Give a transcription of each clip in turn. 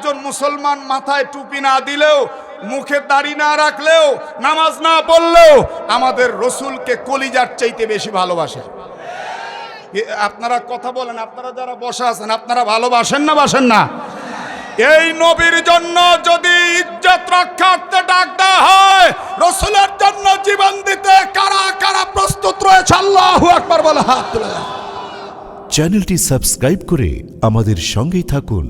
একজন মুসলমান মাথায় টুপি না দিলেও, মুখে দাড়ি না রাখলেও, নামাজ না পড়লেও আমাদের রসুলকে কলিজার চাইতে বেশি ভালোবাসে। আপনারা কথা বলেন, আপনারা যারা বসে আছেন, আপনারা ভালোবাসেন না বাসেন না? এই নবীর জন্য যদি ইজ্জত রক্ষার্থে ডাক দেওয়া হয়, রসুলের জন্য জীবন দিতে কারা কারা প্রস্তুত রয়েছে? আল্লাহু আকবার বলে হাত তুলে। চ্যানেলটি সাবস্ক্রাইব করে আমাদের সঙ্গেই থাকুন।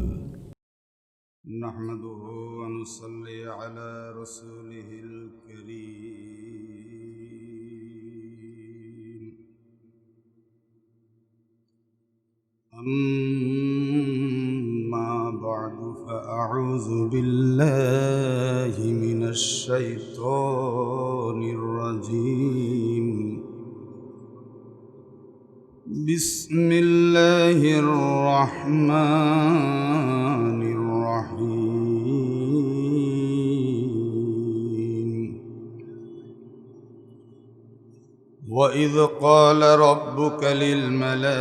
নাহমাদুহু ওয়া নুসাল্লি আলা রাসূলিহিল কারীম। আম্মা বা'দু ফাআউযু বিল্লাহি মিনাশ শাইতানির রাজীম। বিসমিল্লাহির রহমানির রহিম। وَإِذْ قَالَ رَبُّكَ لِلْمَلَائِكَةِ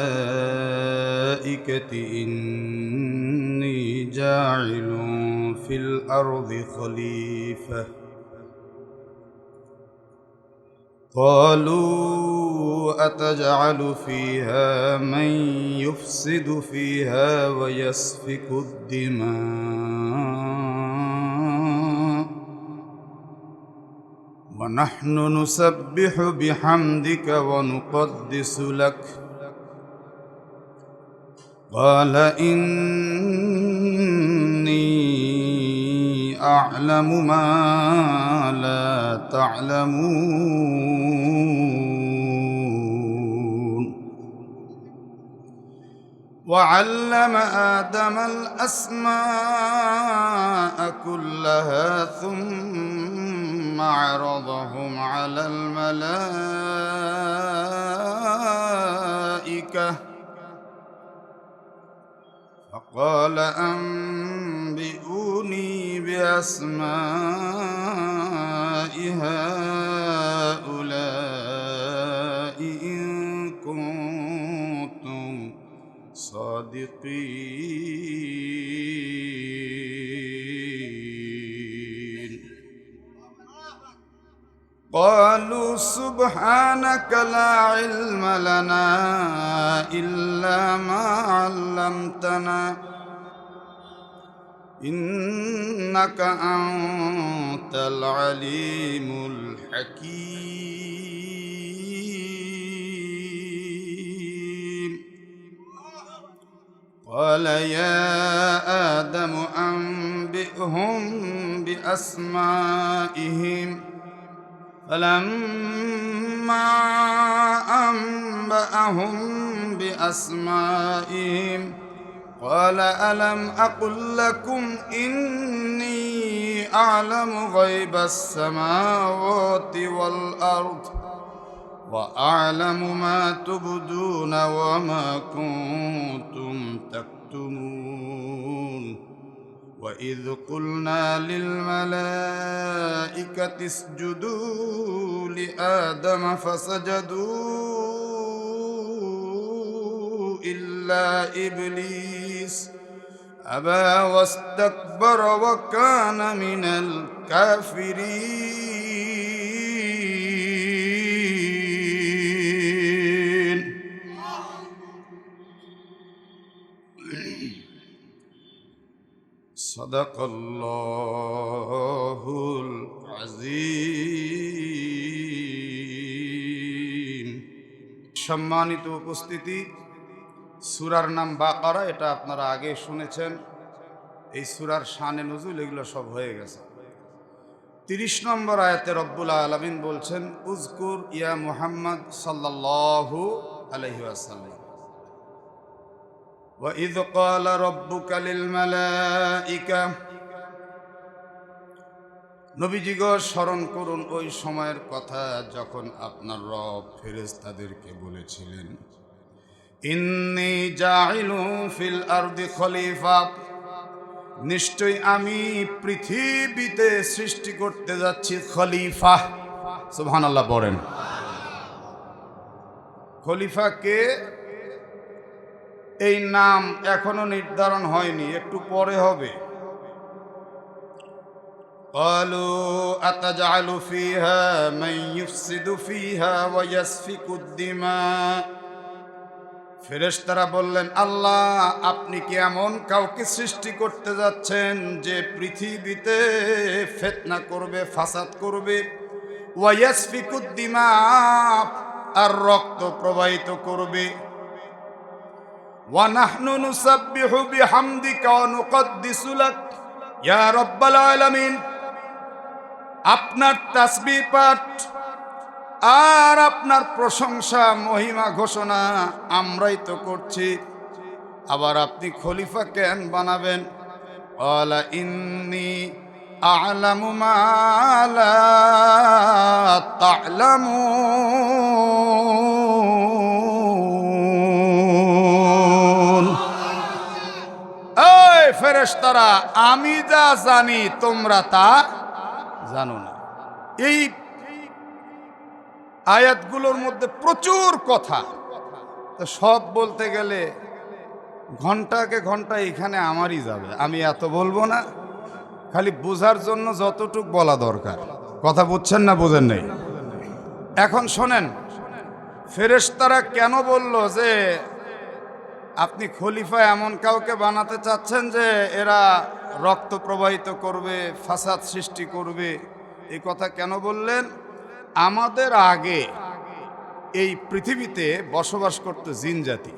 إِنِّي جَاعِلٌ فِي الْأَرْضِ خَلِيفَةً قالوا أتجعل فيها من يفسد فيها ويسفك الدماء ونحن نسبح بحمدك ونقدس لك قال إني أعلم ما لا تعلمون وعلم آدم الأسماء كلها ثم عرضهم على الملائكة فقال أنبئوني بأسماء هؤلاء إن كنتم صادقين قالوا سبحانك لا علم لنا إلا ما علمتنا إنك أنت العليم الحكيم قال يا آدم أنبئهم بأسمائهم فلما أنبأهم بأسمائهم قال ألم أقل لكم إني أعلم غيب السماوات والأرض وأعلم ما تبدون وما كنتم تكتمون وإذ قلنا للملائكة اسجدوا لآدم فسجدوا إلا إبليس أبى واستكبر وكان من الكافرين صدق الله العظيم। সম্মানিত উপস্থিতি, সূরার নাম বাকারা। এটা আপনারা আগে শুনেছেন। এই সূরার শানে নুজুল এগুলো সব হয়ে গেছে। 30 নম্বর আয়াতে রব্বুল আলামিন বলছেন, উযকুর ইয়া মুহাম্মদ সাল্লাল্লাহু আলাইহি ওয়াসাল্লাম وَإِذْ قَالَ رَبُّكَ لِلْمَلَائِكَةِ নবীজিগো স্মরণ করুন ওই সময়ের কথা যখন আপনার রব ফেরেশতাদেরকে বলেছিলেন, ইন্নী জাইলুন ফিল আরদি খলিফা, নিশ্চয়ই আমি পৃথিবীতে সৃষ্টি করতে যাচ্ছি খলিফা। সুবহানাল্লাহ পড়েন। খলিফা কে? এই নাম এখনো নির্ধারণ হয়নি, একটু পরে হবে। قالوا أتجعل فيها من يفسد فيها ويسفك الدماء ফেরেশতারা বললেন, আল্লাহ আপনি কি এমন কাউকে সৃষ্টি করতে যাচ্ছেন যে পৃথিবীতে ফিতনা করবে, ফাসাদ করবে, ওয়ায়াসফিকুদ দিমা, আর রক্ত প্রবাহিত করবে। ওয়া নাহনু নুসাব্বিহু বিহামদিকা ওয়া নুকদ্দিসু লাক ইয়া রাব্বাল আলামিন, আপনার তাসবিহ পাঠ আর আপনার প্রশংসা মহিমা ঘোষণা আমরাই তো করছি, আবার আপনি খলিফা কেন বানাবেন? আলা ইন্নী আ'লামু মা লা তা'লামুন। এই ফেরেশতারা, আমি যা জানি তোমরা তা জানো না। এই আয়াতগুলোর মধ্যে প্রচুর কথা, তো সব বলতে গেলে ঘন্টাকে ঘন্টা এখানে আমারই যাবে। আমি এত বলবো না, খালি বোঝার জন্য যতটুক বলা দরকার। কথা বুঝছেন না বোঝেন নাই? এখন শোনেন, ফেরেশতারা কেন বলল যে আপনি খলিফা এমন কাউকে বানাতে চাচ্ছেন যে এরা রক্ত প্রবাহিত করবে, ফাসাদ সৃষ্টি করবে, এই কথা কেন বললেন? আমাদের আগে এই পৃথিবীতে বসবাস করত জিন জাতি।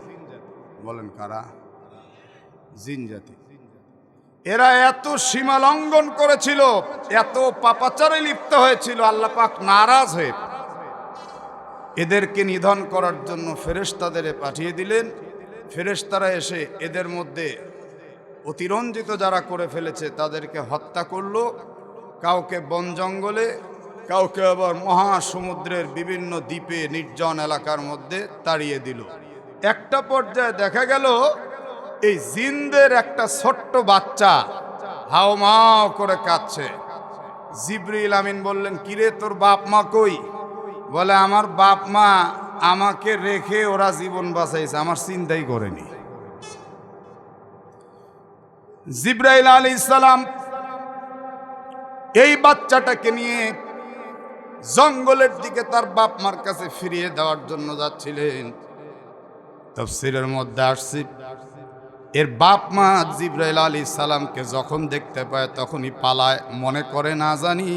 বলেন কারা? জিন জাতি। এরা এত সীমা লঙ্ঘন করেছিল, এত পাপাচারে লিপ্ত হয়েছিল, আল্লাহ পাক নারাজ হয়ে এদেরকে নিধন করার জন্য ফেরেশতাদের পাঠিয়ে দিলেন। ফেরেশতারা এসে এদের মধ্যে অতিরঞ্জিত যারা করে ফেলেছে তাদেরকে হত্যা করলো, কাউকে বন জঙ্গলে, কাউকে আবার মহাসমুদ্রের বিভিন্ন দ্বীপে নির্জন এলাকার মধ্যে তাড়িয়ে দিল। একটা পর্যায়ে দেখা গেল এই জিনদের একটা ছোট্ট বাচ্চা হাওমাও করে কাঁদছে। জিবরিল আমিন বললেন, কিরে তোর বাপ মা কই? বলে, আমার বাপ মা আমাকে রেখে ওরা জীবন বাঁচাইছে, আমার চিন্তাই করেনি। জিবরাইল আলাইহিস সালাম এই বাচ্চাটাকে নিয়ে জঙ্গলের দিকে তার বাপ মার কাছে ফিরিয়ে দেওয়ার জন্য যাচ্ছিলেন। তাফসীরের মধ্যে আসছে, এর বাপ মা জিবরাইল আলাইহিস সালামকে যখন দেখতে পায় তখনই পালায়, মনে করে না জানি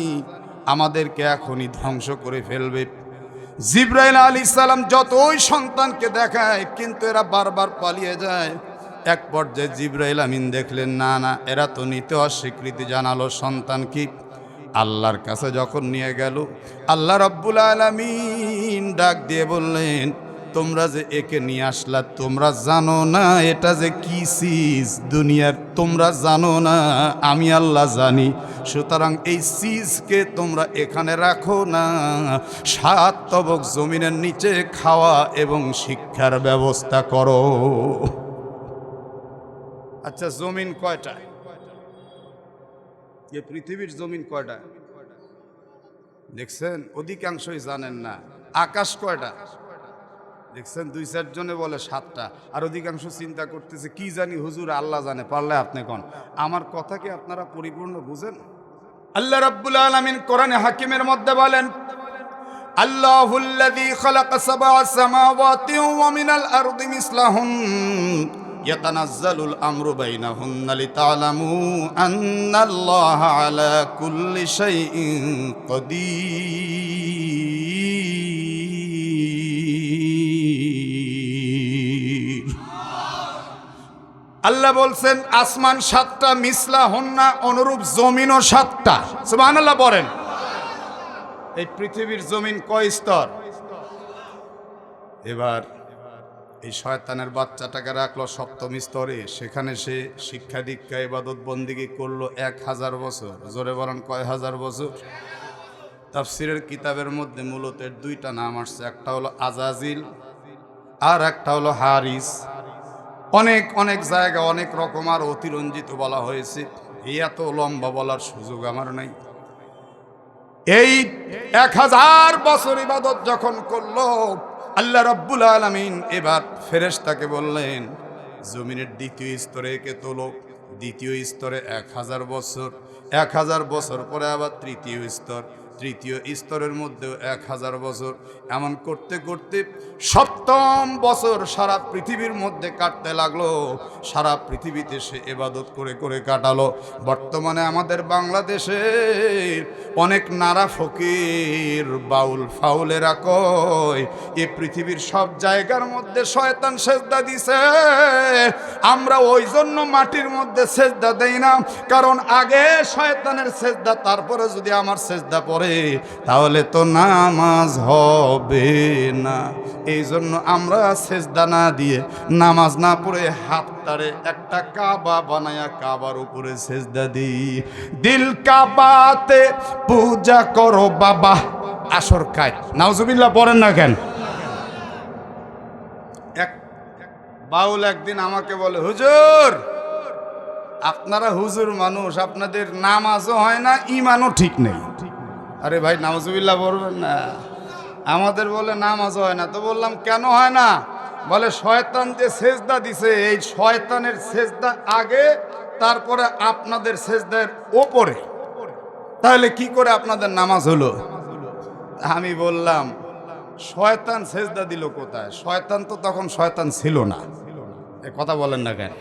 আমাদেরকে এখনই ধ্বংস করে ফেলবে। জিবরাইল আলাইহিস সালাম যতই সন্তানকে দেখায় কিন্তু এরা বারবার পালিয়ে যায়। এক পর্যায়ে জিবরাইল আমিন দেখলেন না না, এরা তো নিতে অস্বীকৃতি জানালো, সন্তান কি? আল্লাহর কাছে যখন নিয়ে গেল, আল্লাহ রাব্বুল আলামিন ডাক দিয়ে বললেন, তোমরা যে একে নিয়ে আসলা, তোমরা জানো না এটা যে কি চিজ দুনিয়ার, তোমরা জানো না, আমি আল্লাহ জানি। সুতরাং এই চিজকে তোমরা এখানে রাখো না, 7 তবক জমিনের নিচে খাওয়া এবং শিক্ষার ব্যবস্থা করো। আচ্ছা, জমিন কয়টা? এ পৃথিবীর জমিন কয়টা দেখছেন? অধিকাংশই জানেন না। আকাশ কয়টা দেখছেন? 2-4 জনে বলে 7টা, আর অধিকাংশ চিন্তা করতেছে কি জানি হুজুর, আল্লাহ জানে, পারলে আপনি কোন। আমার কথা কি আপনারা পরিপূর্ণ বুঝেন? আল্লাহ রাব্বুল আলামিন কোরআনে হাকিমের মধ্যে বলেন, আল্লাহুল্লাযী খালাকা সাবআ সামাওয়াতি ওয়া মিনাল আরদি মিসলাহুম ইয়াতানাজ্জালুল আমরু বাইনাহুন্না লিতা'লামু আন্নাল্লাহা আলা কুল্লি শাইইন কাদির। আল্লাহ বলছেন আসমান 7টা, মিসলাহুন্না অনুরূপ জমিনও 7টা। সুবহানাল্লাহ বলেন। এই পৃথিবীর জমিন কয় স্তর? এবার এই শয়তানের বাচ্চাটাকে রাখলো 7ম স্তরে, সেখানে সে শিক্ষা দীক্ষা ইবাদত বন্দেগী করলো 1000 বছর। জোরে বলেন কয় হাজার বছর? তাফসীরের কিতাবের মধ্যে মূলত 2টা নাম আসছে, একটা হলো আজাজিল আর একটা হলো হারিস। অনেক অনেক জায়গা অনেক রকম আর অতিরঞ্জিত বলা হয়েছে, এই এত লম্বা বলার সুযোগ আমার নাই। এই 1000 বছর ইবাদত যখন করলো, আল্লাহ রাব্বুল আলামিন এবার ফেরেশতাকে বললেন, জমিনের 2য় স্তরে একে তোলো। দ্বিতীয় স্তরে 1000 বছর, 1000 বছর পরে আবার তৃতীয় স্তর, তৃতীয় স্তরের মধ্যেও 1000 বছর, এমন করতে করতে সপ্তম বছর সারা পৃথিবীর মধ্যে কাটতে লাগলো। সারা পৃথিবীতে সে ইবাদত করে করে কাটালো। বর্তমানে আমাদের বাংলাদেশে অনেক নারা ফকির বাউল ফাউলেরা কয় এ পৃথিবীর সব জায়গার মধ্যে শয়তান সেজদা দিছে, আমরা ওই জন্য মাটির মধ্যে সেজদা দেই না, কারণ আগে শয়তানের সেজদা তারপরে যদি আমার সেজদা পড়ে তাহলে তো নামাজ হবে না। এই জন্য আমরা সেজদা না দিয়ে নামাজ না পড়ে হাতটারে একটা কাবা বানায়া কাবার উপরে সেজদা দিই। দিল কাবাতে পূজা করো বাবা, আসর খায় নাউজুবিল্লাহ পড়েন না কেন? এক বাউল একদিন আমাকে বলে, হুজুর আপনারা হুজুর মানুষ, আপনাদের নামাজও হয় না, ইমানও ঠিক নেই। আরে ভাই নাউজুবিল্লাহ পড়বেন না, আমাদের বলে নামাজও হয় না। তো বললাম কেন হয় না? বলে শয়তান যে সেজদা দিছে এই শয়তানের সেজদা আগে, তারপরে আপনাদের সেজদার ওপরে, তাহলে কি করে আপনাদের নামাজ হলো? আমি বললাম শয়তান সেজদা দিল কোথায়? শয়তান তো তখন শয়তান ছিল না। এ কথা বলেন না কেন?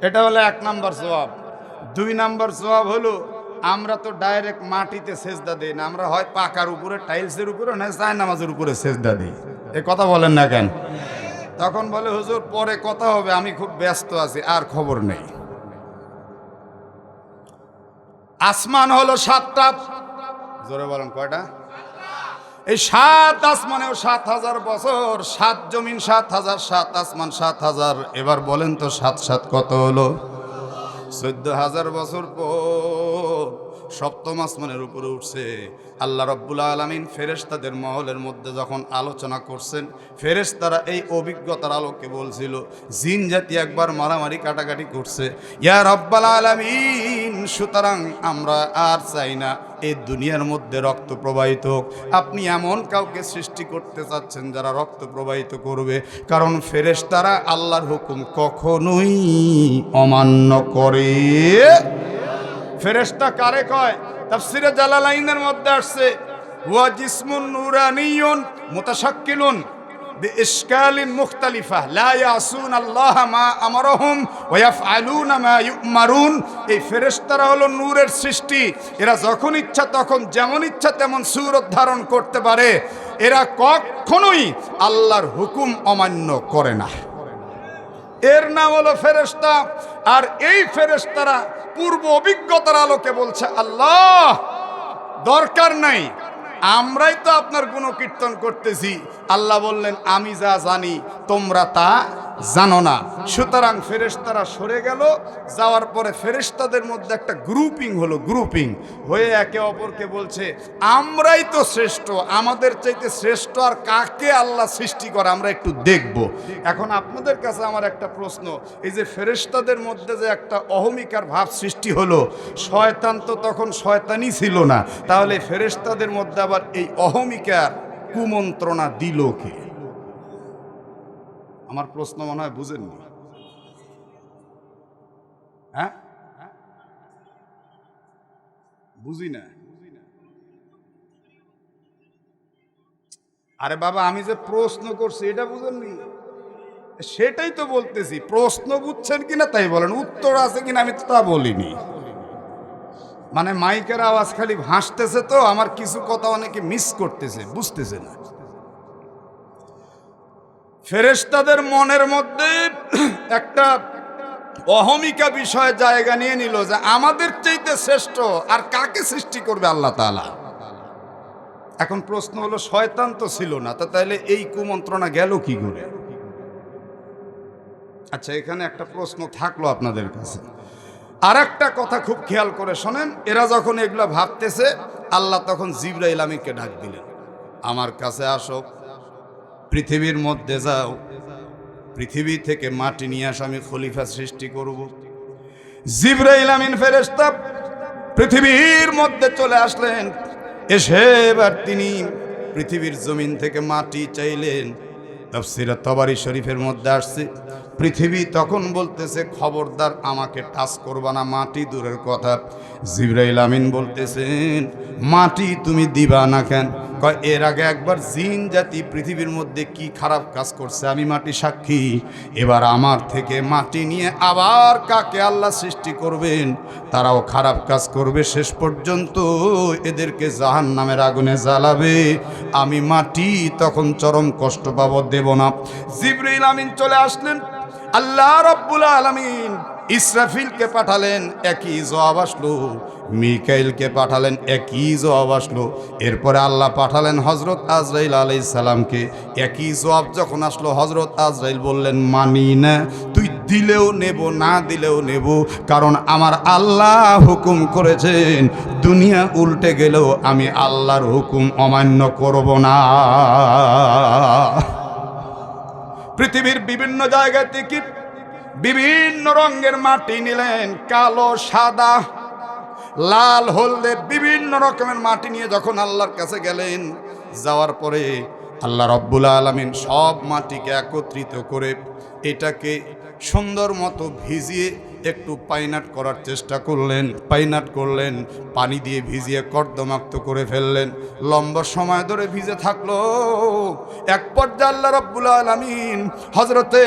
এটা হলো 1 নাম্বার জবাব। 2 নাম্বার জবাব হলো আমরা তো ডাইরেক্ট মাটিতে সেজদা দেই না, আমরা হয় পাকার উপরে টাইলসের উপরে না জায়নামাজের উপরে সেজদা দিই। এ কথা বলেন না কেন? তখন বলে হুজুর পরে কথা হবে, আমি খুব ব্যস্ত আছি, আর খবর নেই। আসমান হলো 7টা, জোরে বলেন কয়টা? এই 7 আসমানেও 7000 বছর, 7 জমিন 7000, 7 আসমান 7000। এবার বলেন তো 7 7 কত হলো? 14000 বছর পর সপ্তম আসমানের উপরে উঠছে। আল্লাহ রাব্বুল আলামিন ফেরেশতাদের মহলের মধ্যে যখন আলোচনা করছেন, ফেরেশতারা এই অভিজ্ঞতার আলোকে বলছিল জিন জাতি একবার মারামারি কাটাকাটি করছে, ইয়া রাব্বুল আলামিন সুতরাং আমরা আর চাই না এই দুনিয়ার মধ্যে রক্ত প্রবাহিত হোক। আপনি এমন কাউকে সৃষ্টি করতে চাচ্ছেন যারা রক্ত প্রবাহিত করবে, কারণ ফেরেশতারা আল্লাহর হুকুম কখনোই অমান্য করে। ফেরেশতা কারে কয়? তাফসিরে জালালাইনের মধ্যে আসছে ওয়া জিসমুন নূরানিয়ুন মুতাশাক্কিলুন বিইশকালিন মুখতালিফা লা ইয়াসুন আল্লাহ মা আমারহুম ওয়া ইয়াফআলুনা মা ইউমারুন। এই ফেরেশতারা হলো নূরের সৃষ্টি, এরা যখন ইচ্ছা তখন যেমন ইচ্ছা তেমন সূরত ধারণ করতে পারে, এরা কখনোই আল্লাহর হুকুম অমান্য করে না। এর নাম হলো ফেরেশতা। আর এই ফেরেশতারা পূর্ব অভিজ্ঞতার আলোকে বলছে আল্লাহ দরকার নাই, আমরাই তো আপনার গুণকীর্তন করতেছি। আল্লাহ বললেন আমি যা জানি তোমরা তা জানো না। সুতরাং ফেরেশতারা সরে গেল, যাওয়ার পরে ফেরেশতাদের মধ্যে একটা গ্রুপিং হলো, গ্রুপিং হয়ে একে অপরকে বলছে আমরাই তো শ্রেষ্ঠ, আমাদের চাইতে শ্রেষ্ঠ আর কাকে আল্লাহ সৃষ্টি করে আমরা একটু দেখব। এখন আপনাদের কাছে আমার একটা প্রশ্ন, এই যে ফেরেশতাদের মধ্যে যে একটা অহমিকার ভাব সৃষ্টি হলো, শয়তান তো তখন শয়তানই ছিল না, তাহলে ফেরেশতাদের মধ্যে আবার এই অহমিকার কুমন্ত্রণা দিল কে? আমার প্রশ্ন মনে হয় বুঝেননি। হ্যাঁ বুঝি না। আরে বাবা আমি যে প্রশ্ন করছি এটা বুঝেননি? সেটাই তো বলতেছি, প্রশ্ন বুঝছেন কিনা তাই বলেন, উত্তর আছে কিনা আমি তো তা বলিনি। মানে মাইকের আওয়াজ খালি ভাসতেছে, তো আমার কিছু কথা অনেকে মিস করতেছে, বুঝতেছে না। ফেরেশতাদের মনের মধ্যে একটা অহমিকা বিষয় জায়গা নিয়ে নিল যে আমাদের চাইতে শ্রেষ্ঠ আর কাকে সৃষ্টি করবে আল্লাহ তাআলা। এখন প্রশ্ন হলো শয়তান তো ছিল না, তাহলে এই কুমন্ত্রণা গেল কি করে? আচ্ছা এখানে একটা প্রশ্ন থাকলো আপনাদের কাছে। আর একটা কথা খুব খেয়াল করে শোনেন, এরা যখন এগুলো ভাবতেছে আল্লাহ তখন জিবরাইল আমিনকে ডাক দিলেন, আমার কাছে আসো, পৃথিবীর মধ্যে যাও, পৃথিবী থেকে মাটি নিয়ে আসো, আমি খলিফা সৃষ্টি করব। জিবরাইল আমিন ফেরেশতা পৃথিবীর মধ্যে চলে আসলেন, এসে এবার তিনি পৃথিবীর জমিন থেকে মাটি চাইলেন। তাফসীরে তাবারী শরীফের মধ্যে আসছে পৃথিবী তখন বলতেছে খবরদার আমাকে টাচ করবা না, মাটি দূরের কথা। জিবরাইল আমিন বলতেছেন মাটি তুমি দিবা না কেন? কয় এর আগে একবার জিন জাতি পৃথিবীর মধ্যে কি খারাপ কাজ করছে আমি মাটি সাক্ষী। এবার আমার থেকে মাটি নিয়ে আবার কাকে আল্লাহ সৃষ্টি করবেন, তারাও খারাপ কাজ করবে, শেষ পর্যন্ত এদেরকে জাহান্নামের আগুনে জ্বালাবে। আমি মাটি তখন চরম কষ্ট পাবো, দেব না। জিবরাইল আমিন চলে আসলেন। আল্লাহ রাব্বুল আলামিন ইসরাফিলকে পাঠালেন, একই জবাব আসলো। মিকাইলকে পাঠালেন, একই জবাব আসলো। এরপরে আল্লাহ পাঠালেন হযরত আজরাইল আলাইহিস সালামকে, একই জবাব যখন আসলো হযরত আজরাইল বললেন মানি না, তুই দিলেও নেব না দিলেও নেব, কারণ আমার আল্লাহ হুকুম করেছেন দুনিয়া উল্টে গেলেও আমি আল্লাহর হুকুম অমান্য করব না। পৃথিবীর বিভিন্ন জায়গা থেকে বিভিন্ন রঙের মাটি নিলেন, কালো, সাদা, লাল, হলদে, বিভিন্ন রকমের মাটি নিয়ে যখন আল্লাহর কাছে গেলেন, যাওয়ার পরে আল্লাহ রাব্বুল আলামিন সব মাটিকে একত্রিত করে এটাকে সুন্দর মতো ভিজিয়ে একটু পাইনাট করার চেষ্টা করলেন। পাইনাট করলেন, পানি দিয়ে ভিজিয়ে কর্দমাক্ত করে ফেললেন। লম্বা সময় ধরে ভিজে থাকলো। এক পর্যায়ে আল্লাহ রাব্বুল আলামিন হযরতে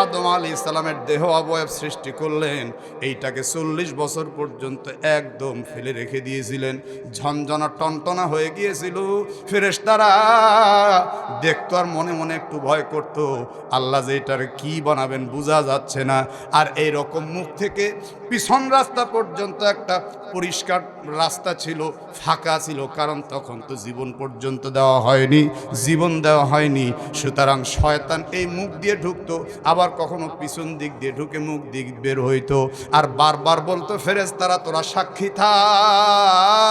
আদম আলাইহিস সালামের দেহ অবয়ব সৃষ্টি করলেন। এইটাকে 40 বছর পর্যন্ত একদম ফেলে রেখে দিয়েছিলেন। ঝনঝনা টনটনা হয়ে গিয়েছিল। ফেরেশতারা দেখতো আর মনে মনে একটু ভয় করত, আল্লাহ যে এটার কি বানাবেন বোঝা যাচ্ছে না। আর এই রকম মুখ থেকে পিছন রাস্তা পর্যন্ত একটা পরিষ্কার রাস্তা ছিল, ফাঁকা ছিল, কারণ তখন তো জীবন পর্যন্ত দেওয়া হয়নি, জীবন দেওয়া হয়নি। সুতরাং শয়তান এই মুখ দিয়ে ঢুকতো, আবার কখনো পিছন দিক দিয়ে ঢুকে মুখ দিক বের হইতো। আর বারবার বলতো ফেরেশতারা তোরা সাক্ষী থাক,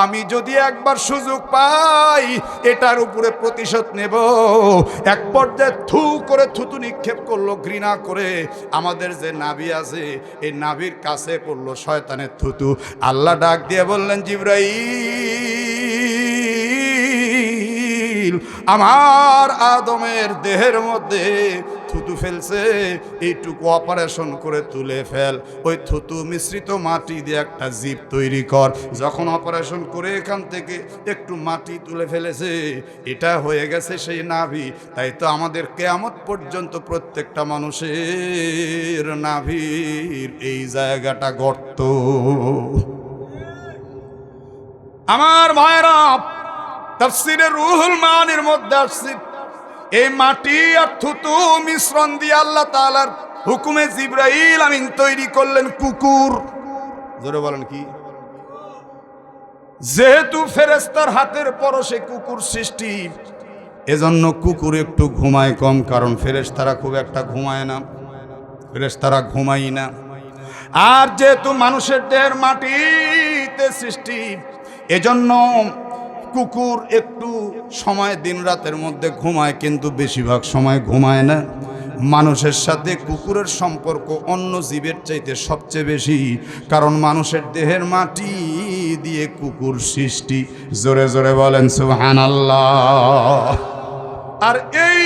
আমি যদি একবার সুযোগ পাই এটার উপরে প্রতিশোধ নেব। এক পর্যায়ে থু করে থুতু নিক্ষেপ করলো, ঘৃণা করে। আমাদের যে নাভি আছে এই নাভির কাছে পড়লো শয়তানের থুতু। আল্লাহ ডাক দিয়ে বললেন জিবরাইল, আমার আদমের দেহের মধ্যে থুতু ফেলছে, এইটুকু অপারেশন করে তুলে ফেল। ওই থুতু মিশ্রিত মাটি দিয়ে একটা জীব তৈরি কর। যখন অপারেশন করে এখান থেকে একটু মাটি তুলে ফেলেছে, এটা হয়ে গেছে সেই নাভি। তাই তো আমাদের কিয়ামত পর্যন্ত প্রত্যেকটা মানুষের নাভির এই জায়গাটা গর্ত। আমার ভাইরা, তাফসীরে রুহুল মানির মধ্যে আসছে এই মাটি আর থুতু মিশ্রণ দিয়ে আল্লাহ তাআলার হুকুমে জিবরাইল আমিন তৈরি করলেন কুকুর। জোরে বলেন কি? যেহেতু ফেরেশতার হাতের পরশে কুকুর সৃষ্টি, এজন্য কুকুর একটু ঘুমায় কম, কারণ ফেরেশতারা খুব একটা ঘুমায় না, ফেরেশতারা ঘুমাই না। আর যেহেতু মানুষের দেহের মাটিতে সৃষ্টি, এজন্য কুকুর একটু সময় দিন রাতের মধ্যে ঘুমায়, কিন্তু বেশিরভাগ সময় ঘুমায় না। মানুষের সাথে কুকুরের সম্পর্ক অন্য জীবের চাইতে সবচেয়ে বেশি, কারণ মানুষের দেহের মাটি দিয়ে কুকুর সৃষ্টি। জোরে জোরে বলেন সুবহানাল্লাহ। আর এই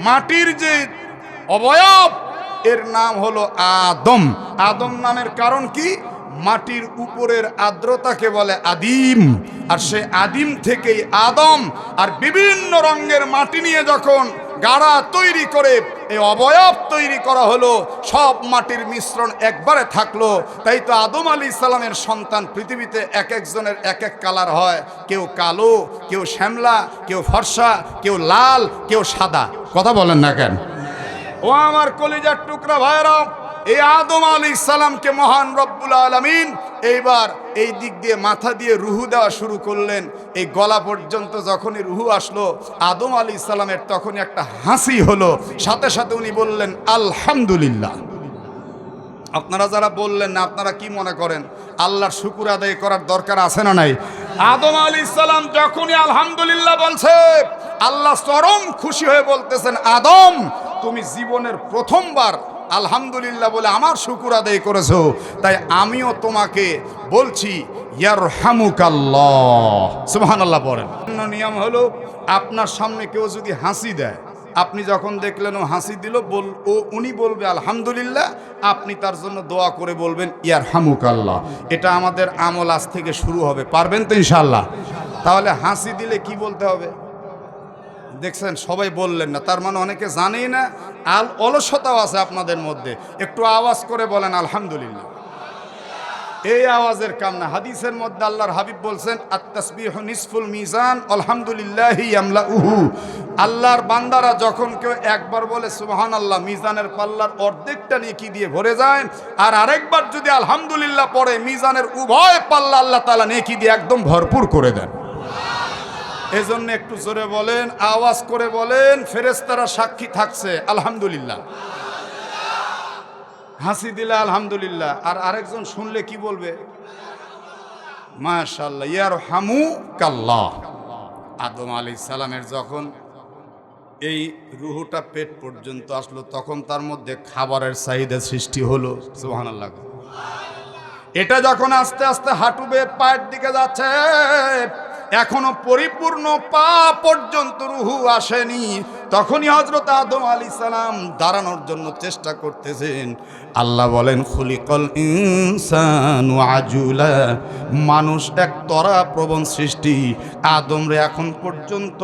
মাটির যে অবয়ব, এর নাম হলো আদম। আদম নামের কারণ কি? মাটির উপরের আর্দ্রতাকে বলে আদিম, আর সে আদিম থেকেই আদম। আর বিভিন্ন রঙের মাটি নিয়ে যখন গাড়া তৈরি করে এই অবয়ব তৈরি করা হলো, সব মাটির মিশ্রণ একবারে থাকলো। তাই তো আদম আলাইহিস সালামের সন্তান পৃথিবীতে এক একজনের এক এক কালার হয়। কেউ কালো, কেউ শ্যামলা, কেউ ফর্সা, কেউ লাল, কেউ সাদা। কথা বলেন না কেন? ও আমার কলিজার টুকরা ভাইরা, এই আদম আলাইহিস সালামকে মহান রব্বুল আলামিন এইবার এই দিক দিয়ে মাথা দিয়ে রুহু দেওয়া শুরু করলেন। এই গলা পর্যন্ত যখনই রুহু আসলো আদম আলাইহিস সালামের, তখনই একটা হাসি হলো। সাথে সাথে উনি বললেন আলহামদুলিল্লাহ। আপনারা যারা বললেন না, আপনারা কি মনে করেন আল্লাহর শুকর আদায় করার দরকার আছে না নাই? আদম আলাইহিস সালাম যখনই আলহামদুলিল্লাহ বলছে, আল্লাহ চরম খুশি হয়ে বলতেছেন, আদম তুমি জীবনের প্রথমবার আলহামদুলিল্লাহ বলে আমার শুকর আদায় করেছো, তাই আমিও তোমাকে বলছি ইয়ারহামুকাল্লাহ। সুবহানাল্লাহ পড়েন। নিয়ম হলো আপনার সামনে কেউ যদি হাসি দেয়, আপনি যখন দেখলেন ও হাসি দিল, উনি বলবে আলহামদুলিল্লাহ, আপনি তার জন্য দোয়া করে বলবেন ইয়ারহামুকাল্লাহ। এটা আমাদের আমল আজ থেকে শুরু হবে, পারবেন তো ইনশাআল্লাহ? তাহলে হাসি দিলে কি বলতে হবে? দেখছেন সবাই বললেন না, তার মানে অনেকে জানেই না, অলসতাও আছে আপনাদের মধ্যে। একটু আওয়াজ করে বলেন আলহামদুলিল্লাহ। এই আওয়াজের কাম না। হাদিসের মধ্যে আল্লাহর হাবিব বলছেন আত-তাসবিহু নিসফুল মিজান আলহামদুলিল্লাহি ইয়ামলাউহু। আল্লাহর বান্দারা যখন কেউ একবার বলে সুবহানাল্লাহ, মিজানের পাল্লার অর্ধেকটা নেকি দিয়ে ভরে যায়। আর আরেকবার যদি আলহামদুলিল্লাহ পড়ে, মিজানের উভয় পাল্লা আল্লাহ তাআলা নেকি দিয়ে একদম ভরপুর করে দেন। এজন্য একটু জোরে বলেন, আওয়াজ করে বলেন, ফেরেশতারা সাক্ষী থাকছে আলহামদুলিল্লাহ। হাসি দিলে আলহামদুলিল্লাহ, আর আরেকজন শুনলে কি বলবে? মাশাআল্লাহ, ইয়ারহামুকাল্লাহ। আদম আলাইহিস সালামের যখন এই রুহুটা পেট পর্যন্ত আসলো, তখন তার মধ্যে খাবারের চাহিদা সৃষ্টি হলো। সুবহানাল্লাহ। এটা যখন আস্তে আস্তে হাঁটু বেয়ে পায়ের দিকে যাচ্ছে, এখনো পরিপূর্ণ পা পর্যন্ত রুহু আসেনি, তখনই হযরত আদম আলাইহিস সালাম দাঁড়ানোর জন্য চেষ্টা করতেছেন। আল্লাহ বলেন খুলিকাল ইনসানু আজুলা, মানুষ এক তরা প্রবণ সৃষ্টি। আদম রে, এখন পর্যন্ত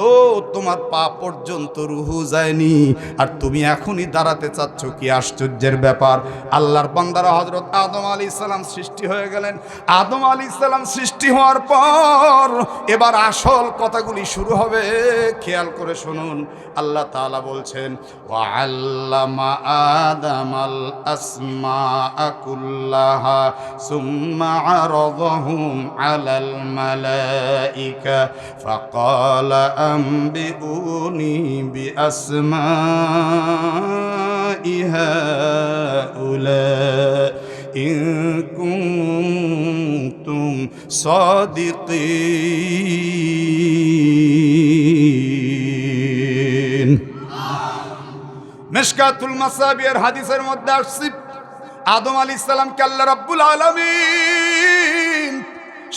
তোমার পা পর্যন্ত রুহু যায়নি, আর তুমি এখনই দাঁড়াতে চাচ্ছ, কি আশ্চর্যের ব্যাপার। আল্লাহর বান্দারা হযরত আদম আলাইহিস সালাম সৃষ্টি হয়ে গেলেন। আদম আলাইহিস সালাম সৃষ্টি হওয়ার পর এবার আসল কথাগুলি শুরু হবে, খেয়াল করে শুনুন। আল্লাহ তাআলা বলছেন ওয়া আল্লামা আদামাল আসমাআ কুল্লাহা সুম্মা আরাদাহুম আলাল মালাইকা ফাকালা আনবিউনি বিআসমাই হাউলা ইন কুনতুম সাদিকিন। মিশকাতুল মাসাবির হাদিসের মধ্যে আসছে, আদম আলাইহিস সালামকে আল্লাহ রাব্বুল আলামিন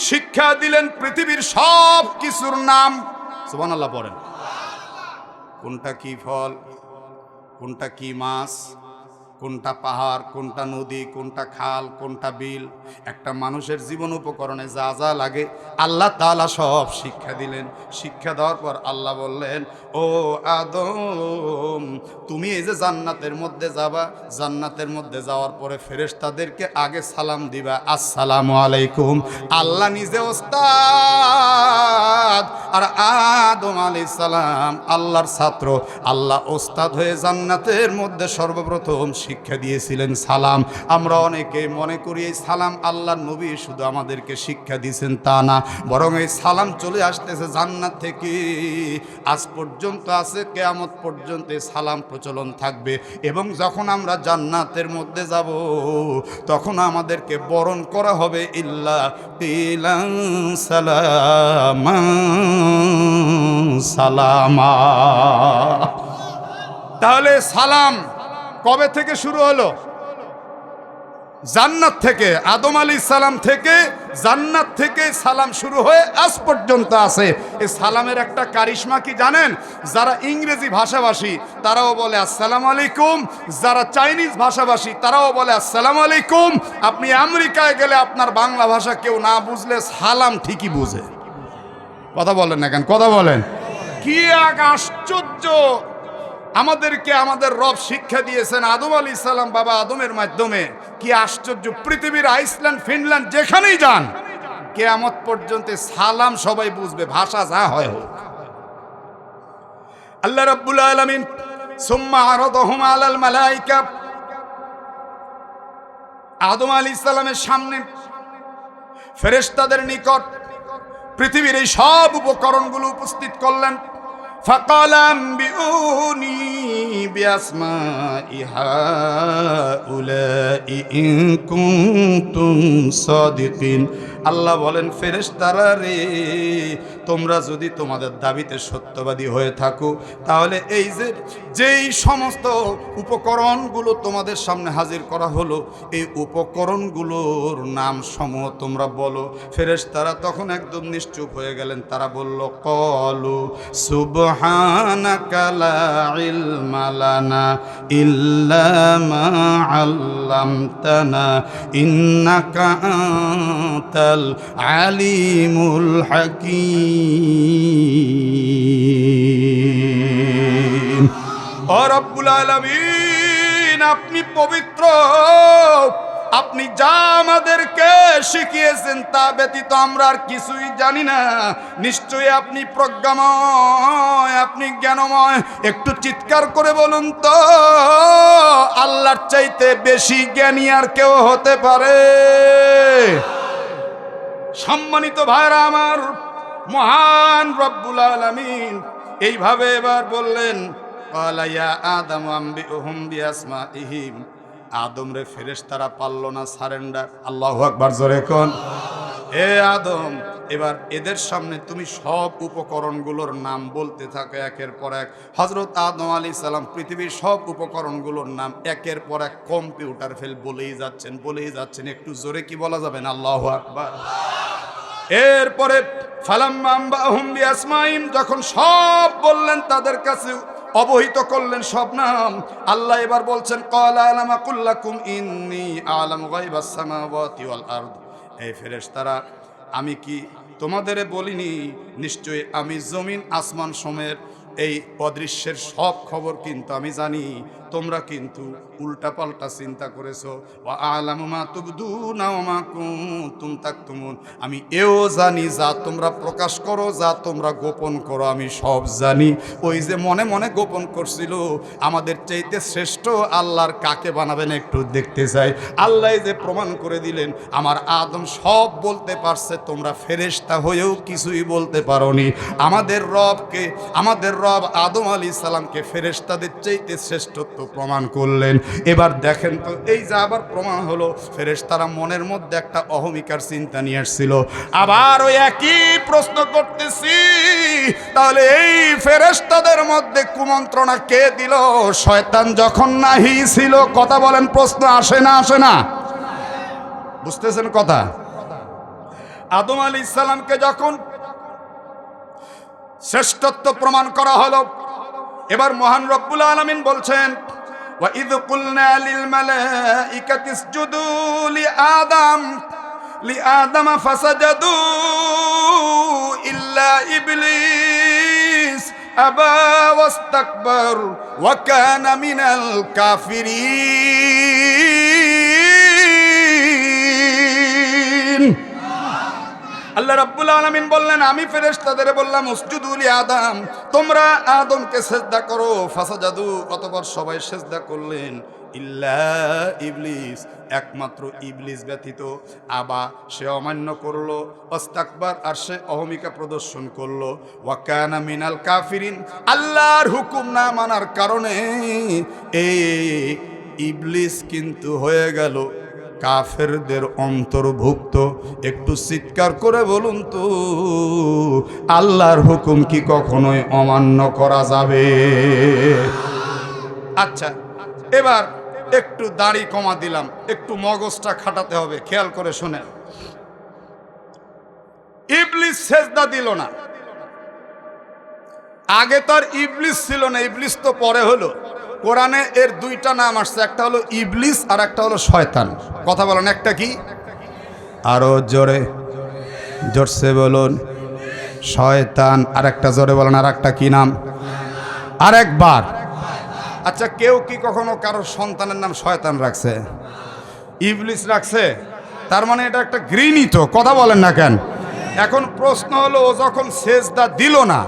শিক্ষা দিলেন পৃথিবীর সব কিছুর নাম। সুবহানাল্লাহ পড়েন। কোনটা কি ফল, কোনটা কি মাছ, কোনটা পাহাড়, কোনটা নদী, কোনটা খাল, কোনটা বিল, একটা মানুষের জীবন উপকরণে যা যা লাগে আল্লাহ তাআলা সব শিক্ষা দিলেন। শিক্ষা দেওয়ার পর আল্লাহ বললেন, ও আদম, তুমি এই যে জান্নাতের মধ্যে যাবা, জান্নাতের মধ্যে যাওয়ার পরে ফেরেশতাদেরকে আগে সালাম দিবা, আসসালামু আলাইকুম। আল্লাহ নিজে ওস্তাদ, আর আদম আলাইহিস সালাম আল্লাহর ছাত্র। আল্লাহ ওস্তাদ হয়ে জান্নাতের মধ্যে সর্বপ্রথম শিক্ষা দিয়েছিলেন সালাম। আমরা অনেকে মনে করি এই সালাম আল্লাহর নবী শুধু আমাদেরকে শিক্ষা দিয়েছেন, তা না, বরং এই সালাম চলে আসতেছে জান্নাত থেকে। আজ পর্যন্ত আছে, কিয়ামত পর্যন্ত এই সালাম প্রচলন থাকবে। এবং যখন আমরা জান্নাতের মধ্যে যাব, তখন আমাদেরকে বরণ করা হবে ইল্লা কিলান সালামা সালামা। তাহলে সালাম কবে থেকে শুরু হলো? জান্নাত থেকে। আদম আলাইহিস সালাম থেকে, জান্নাত থেকে সালাম শুরু হয়ে আজ পর্যন্ত আছে। এই সালামের একটা কারিশমা কি জানেন? যারা ইংরেজি ভাষাভাষী তারাও বলে আসসালামু আলাইকুম, যারা চাইনিজ ভাষাভাষী তারাও বলে আসসালামু আলাইকুম। আপনি আমেরিকায় গেলে আপনার বাংলা ভাষা কেউ না বুঝলে সালাম ঠিকই বুঝে। কথা বলেন না কেন? কথা বলেন। কি এক আশ্চর্য! আমাদেরকে আমাদের রব শিক্ষা দিয়েছেন আদম আলাইহিস সালাম, বাবা আদমের মাধ্যমে। কি আশ্চর্য! পৃথিবীর আইসল্যান্ড, ফিনল্যান্ড যেখানেই যান, কিয়ামত পর্যন্ত সালাম সবাই বুঝবে, ভাষা যা হয় হোক। আল্লাহ রাব্বুল আলামিন সুম্মা আরাদাহুম আলাল মালাইকা, আদম আলাইহিস সালামের সামনে ফেরেশতাদের নিকট পৃথিবীর এই সব উপকরণগুলো উপস্থিত করলেন। فقال أنبئوني بأسماء هؤلاء إن كنتم صادقين। আল্লাহ বলেন, ফেরেশতারা রে, তোমরা যদি তোমাদের দাবিতে সত্যবাদী হয়ে থাকো, তাহলে এই যেই সমস্ত উপকরণগুলো তোমাদের সামনে হাজির করা হলো, এই উপকরণগুলোর নাম সমূহ তোমরা বলো। ফেরেশতারা তখন একদম নিশ্চুপ হয়ে গেলেন। তারা বলল, ক্বালু সুবহানাল্লাহ সুবহানাকা লা ইলমা লানা ইল্লা মা আল্লামতানা ইন্নাকা আনতাল আলিমুল হাকীম। ও রব্বুল আলামিন, আপনি পবিত্র, আপনি যা আমাদেরকে শিখিয়েছেন তা ব্যতীত আমরা আর কিছুই জানি না। নিশ্চয়ই আপনি প্রজ্ঞাময়, আপনি জ্ঞানময়। একটু চিৎকার করে বলুন তো, আল্লাহর চাইতে বেশি জ্ঞানী আর কেউ হতে পারে? সম্মানিত ভাইরা আমার, মহান রব্বুল আলামিন এইভাবে এবার বললেন, ক্বালা ইয়া আদম আম্বিউহুম বিআসমাইহিম। আদম রে ফেরেশতারা পারল না সারেন্ডার। আল্লাহু আকবার, জোরে কোন। এ আদম, এবার এদের সামনে তুমি সব উপকরণগুলোর নাম বলতে থাকো একের পর এক। হযরত আদম আলাইহিস সালাম পৃথিবীর সব উপকরণগুলোর নাম একের পর এক কম্পিউটার ফেল বলেই যাচ্ছেন। একটু জোরে কি বলা যাবে না? আল্লাহু আকবার। এরপরে ফালাম্মা আম্বাহুম বিআসমাইহিম, যখন সব বললেন তাদের কাছে অবহিত করলেন সব নাম, আল্লাহ এবার বলছেন, ক্বালা আলাম আকুল লাকুম ইন্নী আ'লামু গায়বাস সামাওয়াতি ওয়াল আরদ। এই ফেরেশতারা, আমি কি তোমাদের বলিনি নিশ্চয়ই আমি জমিন আসমান সময়ের এই অদৃশ্যের সব খবর কিন্তু আমি জানি। তোমরা কিন্তু উল্টাপাল্টা চিন্তা করেছো। ওয়া আ'লামু মা তুবদুনা ওয়া মা কুনতুম তাকতুমুন, আমি এও জানি যা তোমরা প্রকাশ করো, যা তোমরা গোপন করো, আমি সব জানি। ওই যে মনে মনে গোপন করছিল, আমাদের চাইতে শ্রেষ্ঠ আল্লাহর কাকে বানাবেন একটু দেখতে চাই। আল্লাহ যে প্রমাণ করে দিলেন, আমার আদম সব বলতে পারছে, তোমরা ফেরেশতা হয়েও কিছুই বলতে পারোনি। আমাদের রব আদম আলাইহিস সালামকে ফেরেশতাদের চাইতে শ্রেষ্ঠত্ব প্রমাণ করলেন। এবার দেখেন তো, এই যে আবার প্রমাণ হলো, ফেরেশতারা মনের মধ্যে একটা অহমিকার চিন্তা নিয়ে আসছিল। আবার ওই একই প্রশ্ন করতেছি, তাহলে এই ফেরেশতাদের মধ্যে কুমন্ত্রণা কে দিল? শয়তান যখন নাহি ছিল। কথা বলেন, প্রশ্ন আসে না? বুঝতেছেন কথা? আদম আলাইহিস সালামকে যখন শ্রেষ্ঠত্ব প্রমাণ করা হলো, এবার মহান রব্বুল আলামিন বলছেন, ওয়া ইয কুলনা লিল মালাইকাতি ইসজুদু লিআদম ফাসাজাদু ইল্লা ইবলিস আবা ওয়াস্তাকবার ওয়া কানা মিনাল কাফিরিন। আল্লাহ রাব্বুল আলামিন বললেন, আমি ফেরেশতাদের বললাম উসজুদু লি আদম, তোমরা আদমকে সিজদা করো। ফাসাজাদু, অতঃপর সবাই সিজদা করলেন। ইল্লা ইবলিস, একমাত্র ইবলিস ব্যতীত। আবা, সে অমান্য করলো। ওয়াস্তাকবার, আর সে অহমিকা প্রদর্শন করলো। ওয়া কানা মিনাল কাফিরিন, আল্লাহর হুকুম না মানার কারণে এই ইবলিস কিন্তু হয়ে গেল কাফেরদের অন্তর্ভুক্ত। একটু চিৎকার করে বলুন তো, আল্লাহর হুকুম কি কখনোই অমান্য করা যাবে? আচ্ছা, এবার একটু দাড়ি কমা দিলাম, একটু মগজটা খাটাতে হবে, খেয়াল করে শোনেন। ইবলিস সেজদা দিল না। আগে তো আর ইবলিস ছিল না, ইবলিস তো পরে হলো। কোরআনে এর দুইটা নাম আসছে, একটা হলো ইবলিস আর একটা হলো শয়তান। কথা বলেন, একটা কি? আরো জোরসে বলুন। শয়তান। আর একটা জোরে বলেন, আর একটা কি নাম? আরেকবার। আচ্ছা, কেউ কি কখনো কারোর সন্তানের নাম শয়তান রাখছে? ইবলিস রাখছে? তার মানে এটা একটা ঘৃণিত। কথা বলেন না কেন? এখন প্রশ্ন হলো, ও যখন সেজদা দিল না,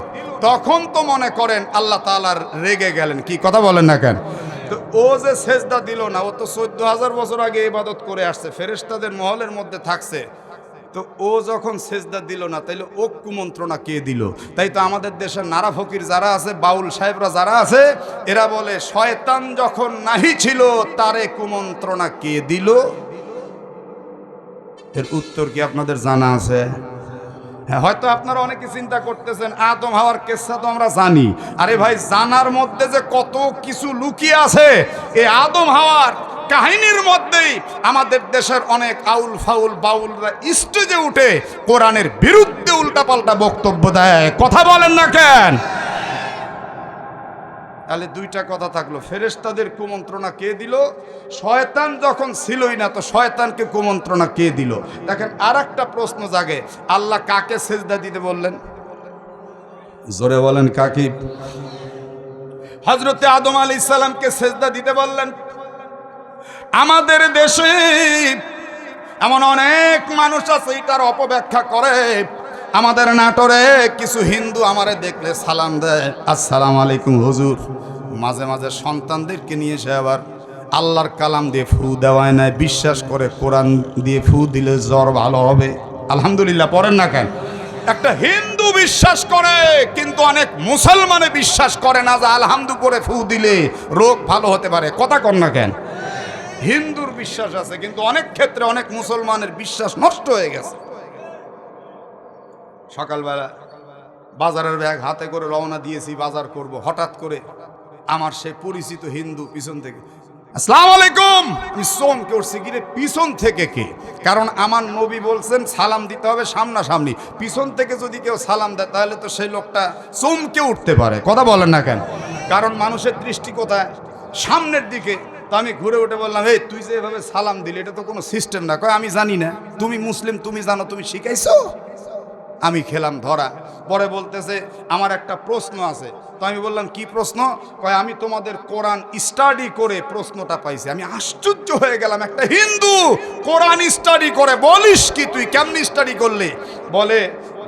তখন তো মনে করেন আল্লাহ তাআলা রেগে গেলেন। কি কথা বলেন না কেন? তো ও যে সেজদা দিল না, ও তো 14,000 বছর আগে ইবাদত করে আসছে, ফেরেশতাদের মহলের মধ্যে থাকছে। তো ও যখন সেজদা দিল না, তাইলে ও কুমন্ত্রণা কে দিল? তাই তো আমাদের দেশের নারা ফকির যারা আছে, বাউল সাহেবরা যারা আছে, এরা বলে শয়তান যখন নাহি ছিল তারে কুমন্ত্রণা কে দিল? এর উত্তর কি আপনাদের জানা আছে? হ্যাঁ, হয়তো আপনারা অনেকে চিন্তা করতেছেন, আদম হাওয়ার কেসা তো আমরা জানি। আরে ভাই, জানার মধ্যে যে কত কিছু লুকিয়ে আছে, এই আদম হাওয়ার কাহিনীর মধ্যেই আমাদের দেশের অনেক আউল ফাউল বাউলরা স্টেজে উঠে কোরআনের বিরুদ্ধে উল্টাপাল্টা বক্তব্য দেয়। কথা বলেন না কেন? তাহলে দুইটা কথা থাকলো, ফেরেশতাদের কুমন্ত্রণা কে দিল? শয়তান যখন ছিলই না, তো শয়তানকে কুমন্ত্রণা কে দিল? দেখেন আর একটা প্রশ্ন জাগে, আল্লাহ কাকে সেজদা দিতে বললেন? জোরে বলেন কাকে? হযরতে আদম আলাইহিস সালামকে সেজদা দিতে বললেন। আমাদের দেশে এমন অনেক মানুষ আছে এটার অপব্যাখ্যা করে। আমাদের নাটোরে কিছু হিন্দু আমারে দেখলে সালাম দেয়, আসসালামু আলাইকুম হুজুর। মাঝে মাঝে সন্তানদেরকে নিয়ে এসে আবার আল্লাহর কালাম দিয়ে ফু দেওয়ায় নাই, বিশ্বাস করে কোরআন দিয়ে ফু দিলে জ্বর ভালো হবে। আলহামদুলিল্লাহ পড়েন না কেন? একটা হিন্দু বিশ্বাস করে, কিন্তু অনেক মুসলমানে বিশ্বাস করে না যে আলহামদু করে ফু দিলে রোগ ভালো হতে পারে। কথা কন না কেন? হিন্দুর বিশ্বাস আছে, কিন্তু অনেক ক্ষেত্রে অনেক মুসলমানের বিশ্বাস নষ্ট হয়ে গেছে। সকালবেলা বাজারের ব্যাগ হাতে করে রওনা দিয়েছি, বাজার করব। হঠাৎ করে আমার সে পরিচিত হিন্দু পিছন থেকে আসসালামু আলাইকুম। আমি চমকে উঠছি, গিরে পিছন থেকে কে? কারণ আমার নবী বলছেন সালাম দিতে হবে সামনাসামনি। পিছন থেকে যদি কেউ সালাম দেয় তাহলে তো সেই লোকটা চমকে উঠতে পারে। কথা বলেন না কেন? কারণ মানুষের দৃষ্টি কোথায়? সামনের দিকে। তো আমি ঘুরে উঠে বললাম, এই তুই যে এভাবে সালাম দিলি এটা তো কোনো সিস্টেম না। কয় আমি জানি না। তুমি মুসলিম, তুমি জানো, তুমি শিখাইছো? আমি খেলাম ধরা। পরে বলতেছে আমার একটা প্রশ্ন আছে। তো আমি বললাম কি প্রশ্ন? কয় আমি তোমাদের কোরআন স্টাডি করে প্রশ্নটা পাইছি। আমি আশ্চর্য হয়ে গেলাম, একটা হিন্দু কোরআন স্টাডি করে। বলিস কি? তুই কেমনি স্টাডি করলি? বলে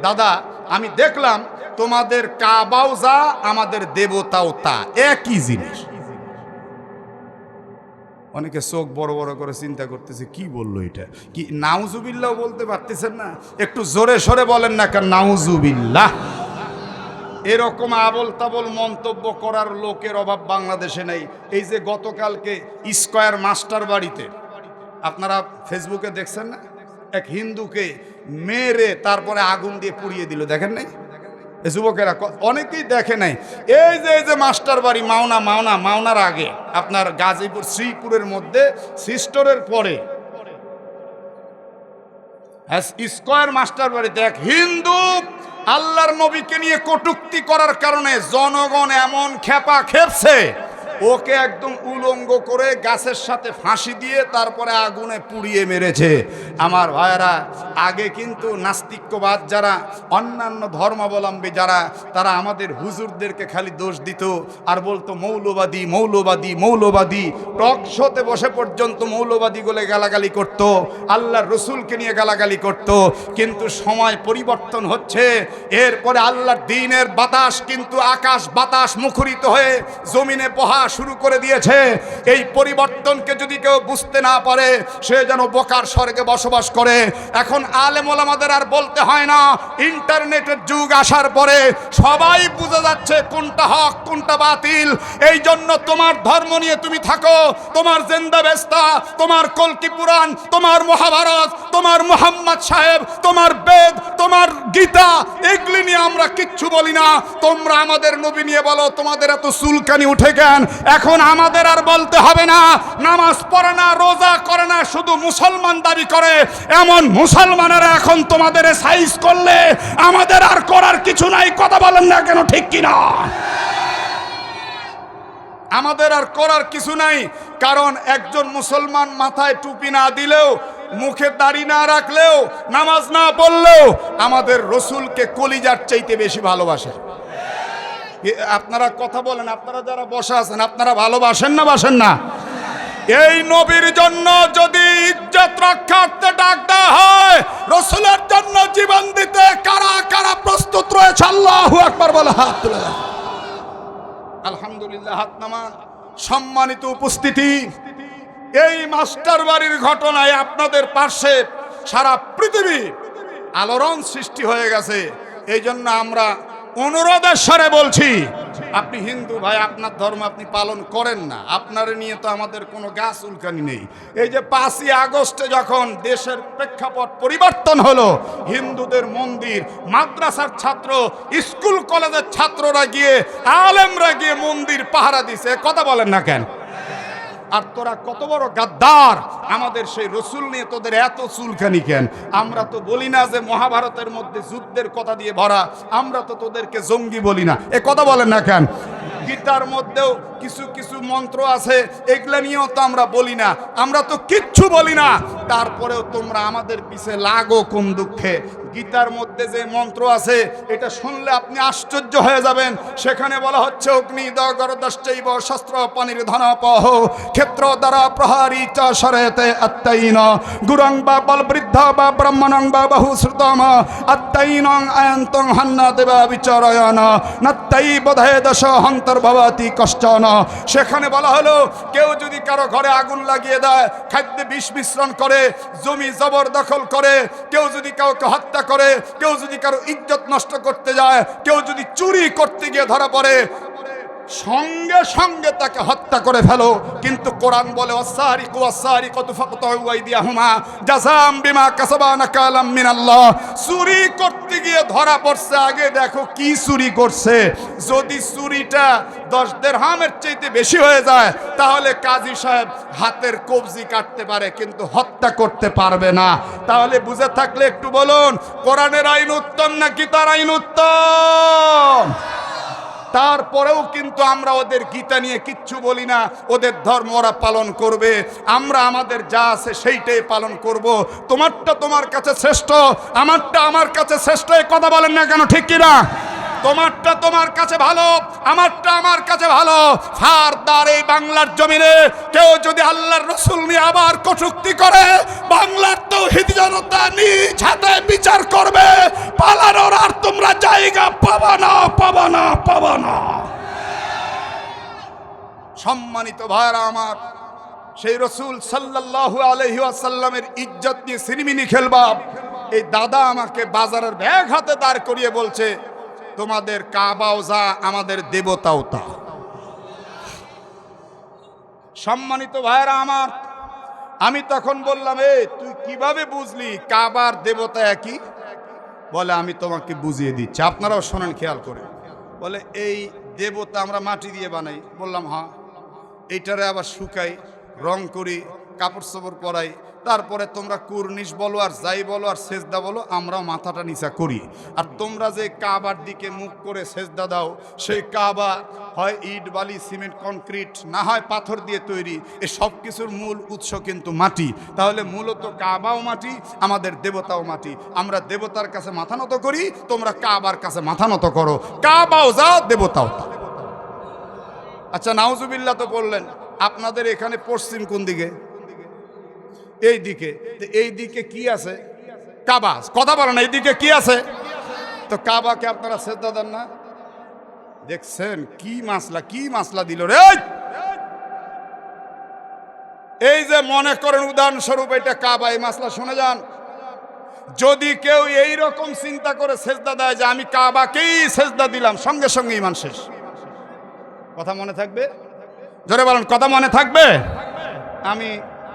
দাদা আমি দেখলাম তোমাদের কাবাও যা, আমাদের দেবতাও তা, একই জিনিস। অনেকে চোখ বড় বড় করে চিন্তা করতেছে কি বললো এটা, কি নাউজুবিল্লাহ বলতে পারতেছেন না? একটু জোরে সরে বলেন না কেন নাউজুবিল্লাহ। এরকম আবল তাবল মন্তব্য করার লোকের অভাব বাংলাদেশে নেই। এই যে গতকালকে স্কয়ার মাস্টার বাড়িতে আপনারা ফেসবুকে দেখছেন না, এক হিন্দুকে মেরে তারপরে আগুন দিয়ে পুড়িয়ে দিল, দেখেন নাই? যুবকেরা অনেকেই দেখে নাই। এই যে মাস্টার বাড়ি মাওনার আগে আপনার গাজীপুর শ্রীপুরের মধ্যে সিস্টরের পরে স্কয়ার মাস্টার বাড়িতে এক হিন্দু আল্লাহর নবীকে নিয়ে কটূক্তি করার কারণে জনগণ এমন খেপা খেপছে, ওকে একদম উলঙ্গ করে গাছের সাথে ফাঁসি দিয়ে তারপরে আগুনে পুড়িয়ে মেরেছে। আমার ভাইয়েরা, আগে কিন্তু নাস্তিক্যবাদ যারা, অন্যান্য ধর্মাবলম্বী যারা, তারা আমাদের হুজুরদেরকে খালি দোষ দিত আর বলতো মৌলবাদী মৌলবাদী মৌলবাদী। টক শোতে বসে পর্যন্ত মৌলবাদী বলে গালাগালি করত, আল্লাহর রসুলকে নিয়ে গালাগালি করত। কিন্তু সময় পরিবর্তন হচ্ছে, এরপরে আল্লাহর দ্বীনের বাতাস কিন্তু আকাশ বাতাস মুখরিত হয়ে জমিনে বহা শুরু করে দিয়েছে। এই পরিবর্তনকে যদি কেউ বুঝতে না পারে, সে যেন বোকার স্বর্গে বসবাস করে। এখন আলেম ওলামাদের আর বলতে হয় না, ইন্টারনেটের যুগ আসার পরে সবাই বুঝে যাচ্ছে কোনটা হক কোনটা বাতিল। এই জন্য তোমার ধর্ম নিয়ে তুমি থাকো, তোমার জিন্দা বেস্তা, তোমার কলকি পুরাণ, তোমার মহাভারত, তোমার মুহাম্মদ সাহেব, তোমার বেদ, তোমার গীতা, এগুলি নিয়ে আমরা কিচ্ছু বলি না। তোমরা আমাদের নবী নিয়ে বলো, তোমাদের এত চুলকানি উঠে কেন? এখন আমাদের আর বলতে হবে না, নামাজ পড়ে না, রোজা করে না, শুধু মুসলমান দাবি করে। এমন মুসলমানেরা এখন তোমাদের সাইজ করলে আমাদের আর করার কিছু নাই। কথা বলেন না কেন? ঠিক কিনা? আমাদের আর করার কিছু নাই। কারণ একজন মুসলমান মাথায় টুপি না দিলেও, মুখে দাড়ি না রাখলেও, নামাজ না পড়লেও আমাদের রসুলকে কলিজার চাইতে বেশি ভালোবাসে। আপনারা কথা বলেন, আপনারা যারা বসে আছেন আপনারা ভালোবাসেন না বাসেন না? এই নবীর জন্য যদি ইজ্জত রক্ষার্থে ডাক দেওয়া হয়, রসুলের জন্য জীবন দিতে কারা কারা প্রস্তুত রয়েছে? আল্লাহু আকবার বলে হাত তুলে দেন। আলহামদুলিল্লাহ, হাত নামান। সম্মানিত উপস্থিতি, এই মাস্টার বাড়ির ঘটনায় আপনাদের পাশে সারা পৃথিবী আলোড়ন সৃষ্টি হয়ে গেছে। এই জন্য আমরা অনুরোধের স্বরে বলছি, আপনি হিন্দু ভাই, আপনার ধর্ম আপনি পালন করেন না, আপনার নিয়ে তো আমাদের কোনো গাছ উল্কানি নেই। এই যে 5ই আগস্টে যখন দেশের প্রেক্ষাপট পরিবর্তন হলো, হিন্দুদের মন্দির, মাদ্রাসার ছাত্র, স্কুল কলেজের ছাত্ররা গিয়ে, আলেমরা গিয়ে মন্দির পাহারা দিছে। কথা বলেন না কেন? আর তোরা কত বড় গাদ্দার! আমাদের সেই রসুল নিয়ে তোদের এত চুলকানি কেন? আমরা তো বলি না যে মহাভারতের মধ্যে যুদ্ধের কথা দিয়ে ভরা, আমরা তো তোদেরকে জঙ্গি বলি না। এ কথা বলেন না কেন? গীতার মধ্যেও কিছু কিছু মন্ত্র আছে, এগুলা নিয়েও তো আমরা বলি না, আমরা তো কিচ্ছু বলি না, তারপরেও তোমরা আমাদের পিছে লাগো কোন দুঃখে। গীতার মধ্যে যে মন্ত্র আছে এটা শুনলে আপনি আশ্চর্য হয়ে যাবেন। সেখানে বলা হচ্ছে অগ্নি দগরদশ্চৈব শস্ত্র পানির ধনপহ ক্ষেত্র দ্বারা প্রহারী চ সরেতে আত্তাইন গুরং বা বলবৃদ্ধ বা ব্রহ্মণং বা বহুশ্রুতম আত্তাইনং আয়ন্তং হান্না দেবা বিচারয়ন নাত্তাই বোধে দশ হন্তর্ভবতি কষ্টন। সেখানে বলা হলো কেউ যদি কারো ঘরে আগুন লাগিয়ে দেয়, খাদ্যে বিষ মিশ্রণ করে, জমি জবরদখল করে, কেউ যদি কাউকে হত্যা করে, কেউ যদি কারো ইজ্জত নষ্ট করতে যায়, কেউ যদি চুরি করতে গিয়ে ধরা পড়ে, সঙ্গে সঙ্গে তাকে হত্যা করে ফেলো। কিন্তু কোরআন বলে ওয়াসারিকু ওয়াসারিকাতু ফাকতু আইদিয়াহুমা জাযাম বিমা কাসাবা নাকালাম মিনাল্লাহ। চুরি করতে গিয়ে ধরা পড়ছে, আগে দেখো কি চুরি করছে। যদি চুরিটা 10 দিরহামের চাইতে বেশি হয়ে যায় তাহলে কাজী সাহেব হাতের কবজি কাটতে পারে, কিন্তু হত্যা করতে পারবে না। তাহলে বুঝে থাকলে একটু বলুন, কোরআনের আইন উত্তম নাকি তার আইন উত্তম? তারপরেও কিন্তু আমরা ওদের গীতা নিয়ে কিচ্ছু বলি না, ওদের ধর্ম ওরা পালন করবে, আমরা আমাদের যা আছে সেইটাই পালন করব। তোমারটা তোমার কাছে শ্রেষ্ঠ, আমারটা আমার কাছে শ্রেষ্ঠ, এই কথা বলেন না কেন, ঠিক কিনা? তোমারটা তোমার কাছে ভালো, আমারটা আমার কাছে ভালো। ফারদার এই বাংলার জমিনে কেউ যদি আল্লাহর রাসূল নিয়ে আবার কটূক্তি করে, বাংলার তাওহীদ জনতা নিজ হাতে বিচার করবে। পালানোর আর তোমরা জায়গা পাবা না, পাবা না, পাবা না। সম্মানিত ভাইরা আমার, সেই রাসূল সাল্লাল্লাহু আলাইহি ওয়াসাল্লামের ইজ্জত নিয়ে সিনেমিনি খেলবা। এই দাদা আমাকে বাজারের ব্যাগ হাতে দাঁড় করিয়ে বলছে, তোমাদের কাবাও যা, আমাদের দেবতাও তা। সম্মানিত ভাইরা আমার, আমি তখন বললাম, তুই কিভাবে বুঝলি কাবার দেবতা একই? বলে আমি তোমাকে বুঝিয়ে দিচ্ছি, আপনারাও শোনেন খেয়াল করে। বলে এই দেবতা আমরা মাটি দিয়ে বানাই। বললাম হ্যাঁ। এইটারে আবার শুকাই, রং করি, কাপড় চোপড় পরাই, তারপরে তোমরা কুরনিশ বলো আর যাই বলো আর সেজদা বলো, আমরাও মাথাটা নিচা করি। আর তোমরা যে কাবার দিকে মুখ করে সেজদা দাও, সেই কাবা হয় ইট বালি সিমেন্ট কনক্রিট, না হয় পাথর দিয়ে তৈরি। এই সব কিছুর মূল উৎস কিন্তু মাটি। তাহলে মূলত কাবাও মাটি, আমাদের দেবতাও মাটি। আমরা দেবতার কাছে মাথা নত করি, তোমরা কাবার কাছে মাথা নত করো। কাবাও যা, দেবতাও তা। আচ্ছা নাউজুবিল্লাহ তো বললেন, আপনাদের এখানে পশ্চিম কোন দিকে? এই দিকে। এই দিকে কি আছে? কাবা। কথা বলেন, এই দিকে কি আছে? তো কাবাকে আপনারা সেজদা দেন না? দেখছেন কি মাসলা, কি মাসলা দিল রে। এই যে মনে করেন উদাহরণস্বরূপ এটা কাবা, এই মাসলা শুনে যান। যদি কেউ এই রকম চিন্তা করে সেজদা দেয় যে আমি কাবাকেই সেজদা দিলাম, সঙ্গে সঙ্গে ঈমান শেষ। কথা মনে থাকবে? জোরে বলেন, কথা মনে থাকবে? আমি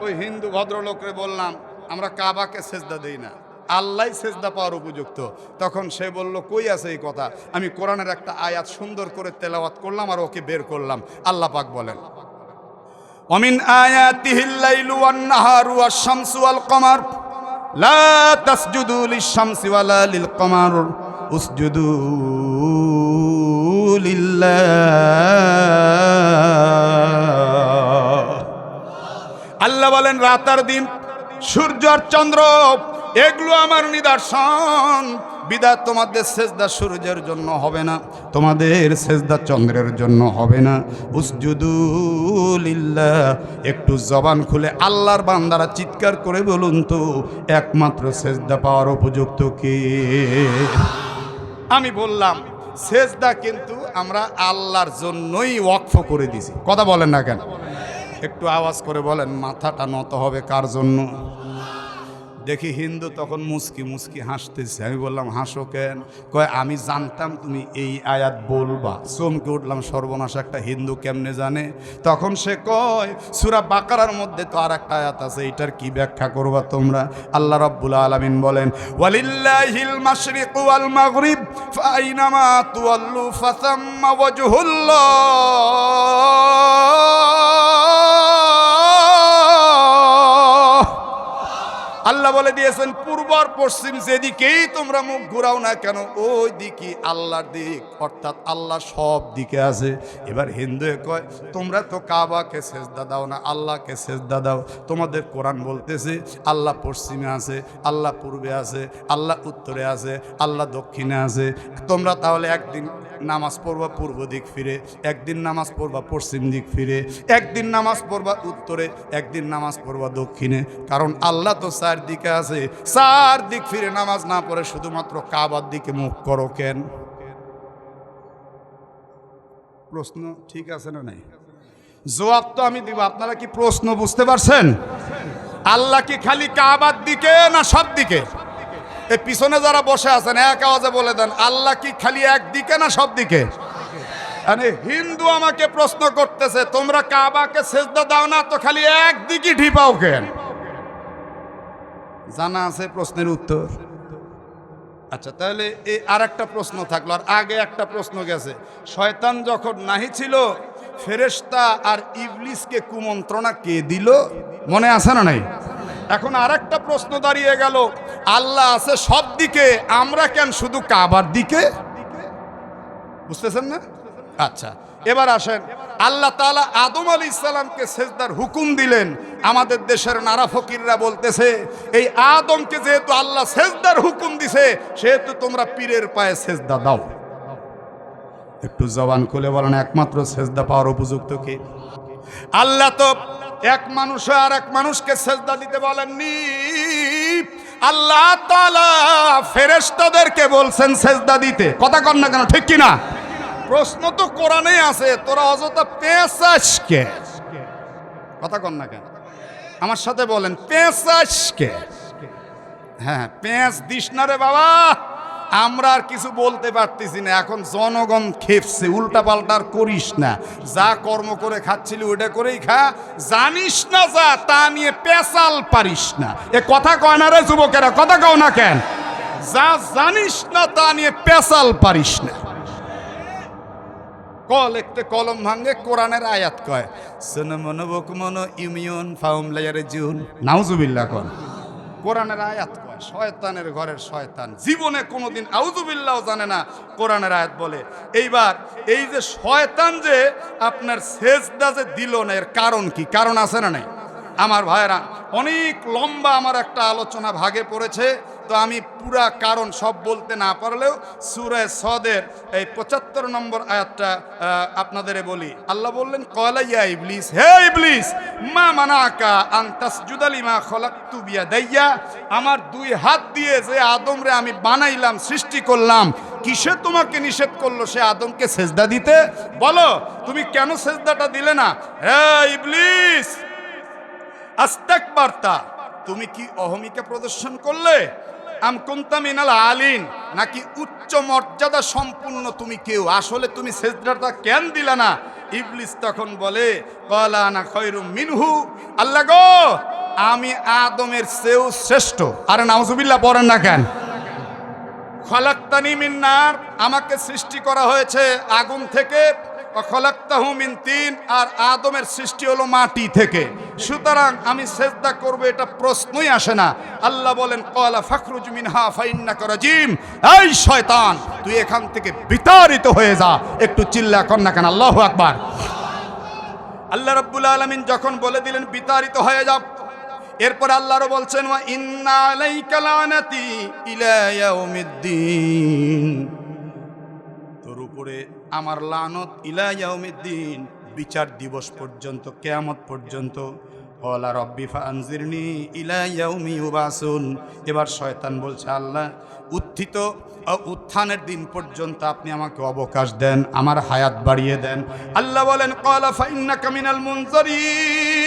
ওই হিন্দু ভদ্রলোকরে বললাম, আমরা কাবাকে সেজদা দেই না, আল্লাহ সেজদা পাওয়ার উপযুক্ত। তখন সে বলল, কই আছে এই কথা? আমি কোরআনের একটা আয়াত সুন্দর করে তেলাওয়াত করলাম আর ওকে বের করলাম। আল্লাহ পাক বলেন, ওমিন আয়াতিহিল লাইলু ওয়ান নাহারু ওয়াশ শামসু ওয়াল কমার লা তাসজুদু লিশ-শামসি ওয়ালা লিল কমার উসজুদু লিল্লাহ। আল্লাহ বলেন, রাত আর দিন, সূর্য আর চন্দ্র, এগুলো আমার নিদর্শন। বিধায় তোমাদের সেজদা সূর্যের জন্য হবে না, তোমাদের সেজদা চন্দ্রের জন্য হবে না। উসজুদু লিল্লাহ। একটু জবান খুলে আল্লাহর বান্দারা চিৎকার করে বলুন তো, একমাত্র সেজদা পাওয়ার উপযুক্ত কে? আমি বললাম, সেজদা কিন্তু আমরা আল্লাহর জন্যই ওয়াকফ করে দিছি। কথা বলেন না কেন? একটু আওয়াজ করে বলেন, মাথাটা নত হবে কার জন্য? দেখি হিন্দু তখন মুস্কি মুস্কি হাসতেছে। আমি বললাম, হাসো কেন? কয় আমি জানতাম তুমি এই আয়াত বলবা। চমকে উঠলাম, সর্বনাশ, একটা হিন্দু কেমনে জানে? তখন সে কয়, সূরা বাকারার মধ্যে তো আর একটা আয়াত আছে, এটার কি ব্যাখ্যা করবা তোমরা? আল্লাহ রাব্বুল আলামিন বলেন, ওয়ালিল্লাহিল মাশরিকু ওয়াল মাগরিব ফাআইনামা তুওয়াল্লু ফাসাম্মা ওয়াজহুল্লাহ। আল্লাহ বলে দিয়েছেন পূর্ব আর পশ্চিম যেদিকেই তোমরা মুখ ঘুরাও না কেন ওই দিকই আল্লাহর দিক, অর্থাৎ আল্লাহ সব দিকে আছে। এবার হিন্দুয়ে কয় তোমরা তো কাবাকে সেজদা দাও না, আল্লাহকে সেজদা দাও। তোমাদের কোরআন বলতেছে আল্লাহ পশ্চিমে আছে, আল্লাহ পূর্বে আছে, আল্লাহ উত্তরে আছে, আল্লাহ দক্ষিণে আছে। তোমরা তাহলে একদিন নামাজ পড়বা পূর্ব দিক ফিরে, একদিন নামাজ পড়বা পশ্চিম দিক ফিরে, একদিন নামাজ পড়বা উত্তরে, একদিন নামাজ পড়বা দক্ষিণে। কারণ আল্লাহ তো চারদিকে আছে, চারদিক ফিরে নামাজ না পড়ে শুধুমাত্র কাবার দিকে মুখ করো কেন? প্রশ্ন ঠিক আছে না নাই? জবাব তো আমি দিব, আপনারা কি প্রশ্ন বুঝতে পারছেন? আল্লাহ কি খালি কাবার দিকে না সব দিকে? এই পিছনে যারা বসে আছেন এক আওয়াজে বলে দেন আল্লাহ কি খালি একদিকে না সব দিকে? মানে হিন্দু আমাকে প্রশ্ন করতেছে তোমরা কাবাকে সেজদা দাও না তো খালি একদিকে ঢিপাও কেন? জানা আছে প্রশ্নের উত্তর? আচ্ছা, তাহলে এই আর একটা প্রশ্ন থাকলো, আর আগে একটা প্রশ্ন গেছে। শয়তান যখন নাহি ছিল, ফেরেশতা আর ইবলিসকে কুমন্ত্রণা কে দিল? মনে আছে না নাই? এখন আর একটা প্রশ্ন দাঁড়িয়ে গেল, আল্লাহ আছে সব দিকে, আমরা কেন শুধু কাবার দিকে? বুঝতেছেন না? আচ্ছা, এবার আসেন, আল্লাহ তাআলা আদম আলাইহিস সালামকে সেজদার হুকুম দিলেন। আমাদের দেশের নারা ফকিররা বলতেছে এই আদমকে যেহেতু আল্লাহ সেজদার হুকুম দিছে সেহেতু তোমরা পীরের পায়ে সেজদা দাও। একটু জবান খুলে বলেন একমাত্র সেজদা পাওয়ার উপযুক্ত কে? আল্লাহ তো এক মানুষ আর এক মানুষকে সেজদা দিতে বলেননি। আল্লাহ তাআলা ফেরেশতাদেরকে বলছেন সেজদা দিতে। কথা কন না কেন, ঠিক কি না? প্রশ্ন তো কোরআনে আছে, তোরা অযথা পেঁচাসকে কথা কন না কেন? আমার সাথে বলেন পেঁচাসকে। হ্যাঁ, পেঁচ দিস না রে বাবা, আমরা আর কিছু বলতে পারতেছি না। এখন জনগণ খেপছে, উল্টা পাল্টার করিস না, যা কর্ম করে খাচ্ছিলি ওটা করেই খা, জানিস না যা তা নিয়ে পেঁচাল পারিস না। এ কথা কয় না রে যুবকেরা, কথা কও না কেন? যা জানিস না তা নিয়ে পেঁচাল পারিস না। লিখতে কলম ভাঙ্গে, কোরআনের আয়াত কয় সুন মন বক মন ইমিউন ফাউম লায়ারে জুন, নাউজুবিল্লাহ কোন কোরআনের আয়াত কয়। শয়তানের ঘরের শয়তান জীবনে কোনোদিন আউযুবিল্লাহ জানে না, কোরআনের আয়াত বলে। এইবার এই যে শয়তান যে আপনার সেজদা যে দিল না, এর কারণ কি? কারণ আছে না নাই? আমার ভাইরা, অনেক লম্বা আমার একটা আলোচনা ভাগে পড়েছে, তো আমি পুরা কারণ সব বলতে না পারলেও সূরা সদের এই ৭৫ নম্বর আয়াতটা আপনাদের বলি। আল্লাহ বললেন ক্বালা ইয়া ইবলিস, হে ইবলিস, মা মানাকা আন তাসজুদা লিমা খলাকতু বিয়াদাইয়া, আমার দুই হাত দিয়ে যে আদমরে আমি বানাইলাম, সৃষ্টি করলাম, কিসে তোমাকে নিষেধ করলো সে আদমকে সেজদা দিতে? বলো তুমি কেন সেজদাটা দিলে না? হে ইবলিস, আস্তাকবারতা, তুমি কি অহমিকা প্রদর্শন করলে? আম কুনতা মিনাল আলিন, নাকি উচ্চ মর্যাদা সম্পূর্ণ তুমি কেউ? আসলে তুমি সেজদাটা কেন দিলা না? ইবলিস তখন বলে ক্বালা আনা খায়রুম মিনহু, আল্লাহ গো আমি আদমের চেয়েও শ্রেষ্ঠ। আরে নাউজুবিল্লাহ পড়েন না কেন? খলাকতানি মিন নার, আমাকে সৃষ্টি করা হয়েছে আগুন থেকে, খলাকতাহু মিন তিন, আর আদমের সৃষ্টি হলো মাটি থেকে। সুতরাং আমি সেজদা করব এটা প্রশ্নই আসে না। আল্লাহ বলেন ক্বালা ফাখরুজ মিনহা ফাইন্নাকা রাজিম, এই শয়তান তুই এখান থেকে বিতাড়িত হয়ে যা। একটু চিল্লা কর না কেন? আল্লাহু আকবার। আল্লাহ রাব্বুল আলামিন যখন বলে দিলেন বিতাড়িত হয়ে যা, এরপর আল্লাহও বলছেন ওয়া ইন্না আলাইকা লানাতি ইলা ইয়াউমিদ্দিন, তোর উপরে আমার লানত ইলা ইয়াউমিদ্দিন, বিচার দিবস পর্যন্ত, কিয়ামত পর্যন্ত। ক্বালা রব্বি ফাআনজিরনি ইলা ইয়াউমি ইউবাসুন, এবার শয়তান বলছে আল্লাহ উত্থানের দিন পর্যন্ত আপনি আমাকে অবকাশ দেন, আমার হায়াত বাড়িয়ে দেন। আল্লাহ বলেন ক্বালা ফাইন্নাকা মিনাল মুনজারিন,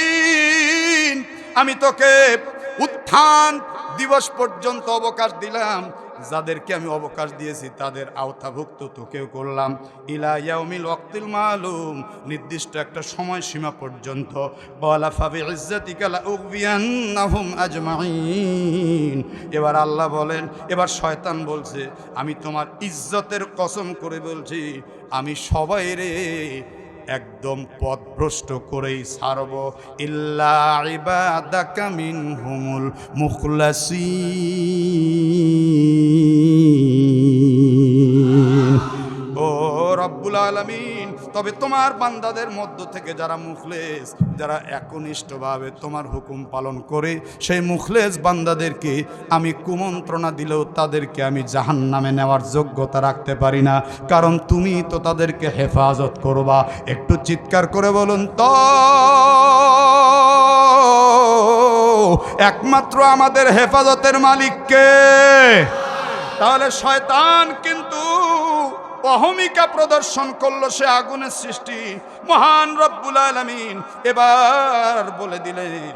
আমি তোকে উত্থান দিবস পর্যন্ত অবকাশ দিলাম, যাদেরকে আমি অবকাশ দিয়েছি তাদের আওতাভুক্ত তোকেও করলাম। ইলা ইয়াউমিল ওয়াক্তিল মালুম, নির্দিষ্ট একটা সময়সীমা পর্যন্ত। ক্বালা ফাবিইজ্জাতিকা লাউগবিয়ান্নাহুম আজমাইন, এবার আল্লাহ বলেন, এবার শয়তান বলছে আমি তোমার ইজ্জতের কসম করে বলছি আমি সবাইরে একদম পথভ্রষ্ট করেই ছাড়ব। ইল্লা ইবাদাকা মিনহুমুল মুখলাসিন। ও রব্বুল আলামিন, তবে তোমার বান্দাদের মধ্য থেকে যারা মুখলেস, যারা একনিষ্ঠভাবে তোমার হুকুম পালন করে, সেই মুখলেস বান্দাদেরকে আমি কুমন্ত্রণা দিলেও তাদেরকে আমি জাহান্নামে নেওয়ার যোগ্যতা রাখতে পারি না, কারণ তুমি তো তাদেরকে হেফাজত করবা। একটু চিৎকার করে বলুন তো, একমাত্র আমাদের হেফাজতের মালিক কে? তাহলে শয়তান কিন্তু অহমিকা প্রদর্শন করলো, সে আগুনের সৃষ্টি। মহান রব্বুল আলামিন এবার বলে দিলেন,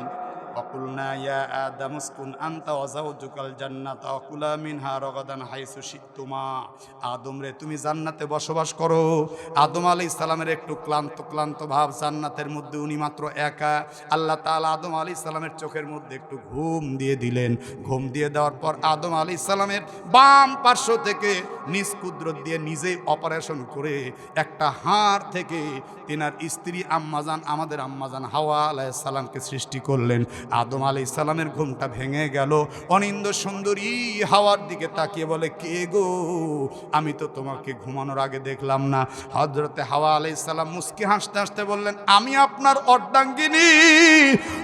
وقلنا يا آدم اسكن أنت وزوجك الجنة وكلا منها رغدا حيث شئتما। আদম রে, তুমি জান্নাতে বসবাস করো। আদম আলাইহিস সালামের একটু ক্লান্ত ভাব, জান্নাতের মধ্যে উনি মাত্র একা। আল্লাহ তাআলা আদম আলাইহিস সালামের চোখের মধ্যে একটু ঘুম দিয়ে দিলেন। ঘুম দিয়ে দেওয়ার পর আদম আলাইহিস সালামের বাম পার্শ্ব থেকে নিজ কুদরত দিয়ে নিজেই অপারেশন করে একটা হাড় থেকে তিনার স্ত্রী আম্মাজান, আমাদের আম্মাজান হাওয়া আলাইহিস সালামকে সৃষ্টি করলেন। আদম আলাইহিস সালামের ঘুমটা ভেঙে গেল। অনিন্দ সুন্দরী হাওয়ার দিকে তাকিয়ে বলে, কে গো, আমি তো তোমাকে ঘুমানোর আগে দেখলাম না। হযরতে হাওয়া আলাইহিস সালাম মুস্কি হাসতে হাসতে বললেন, আমি আপনার অর্ধাঙ্গিনী।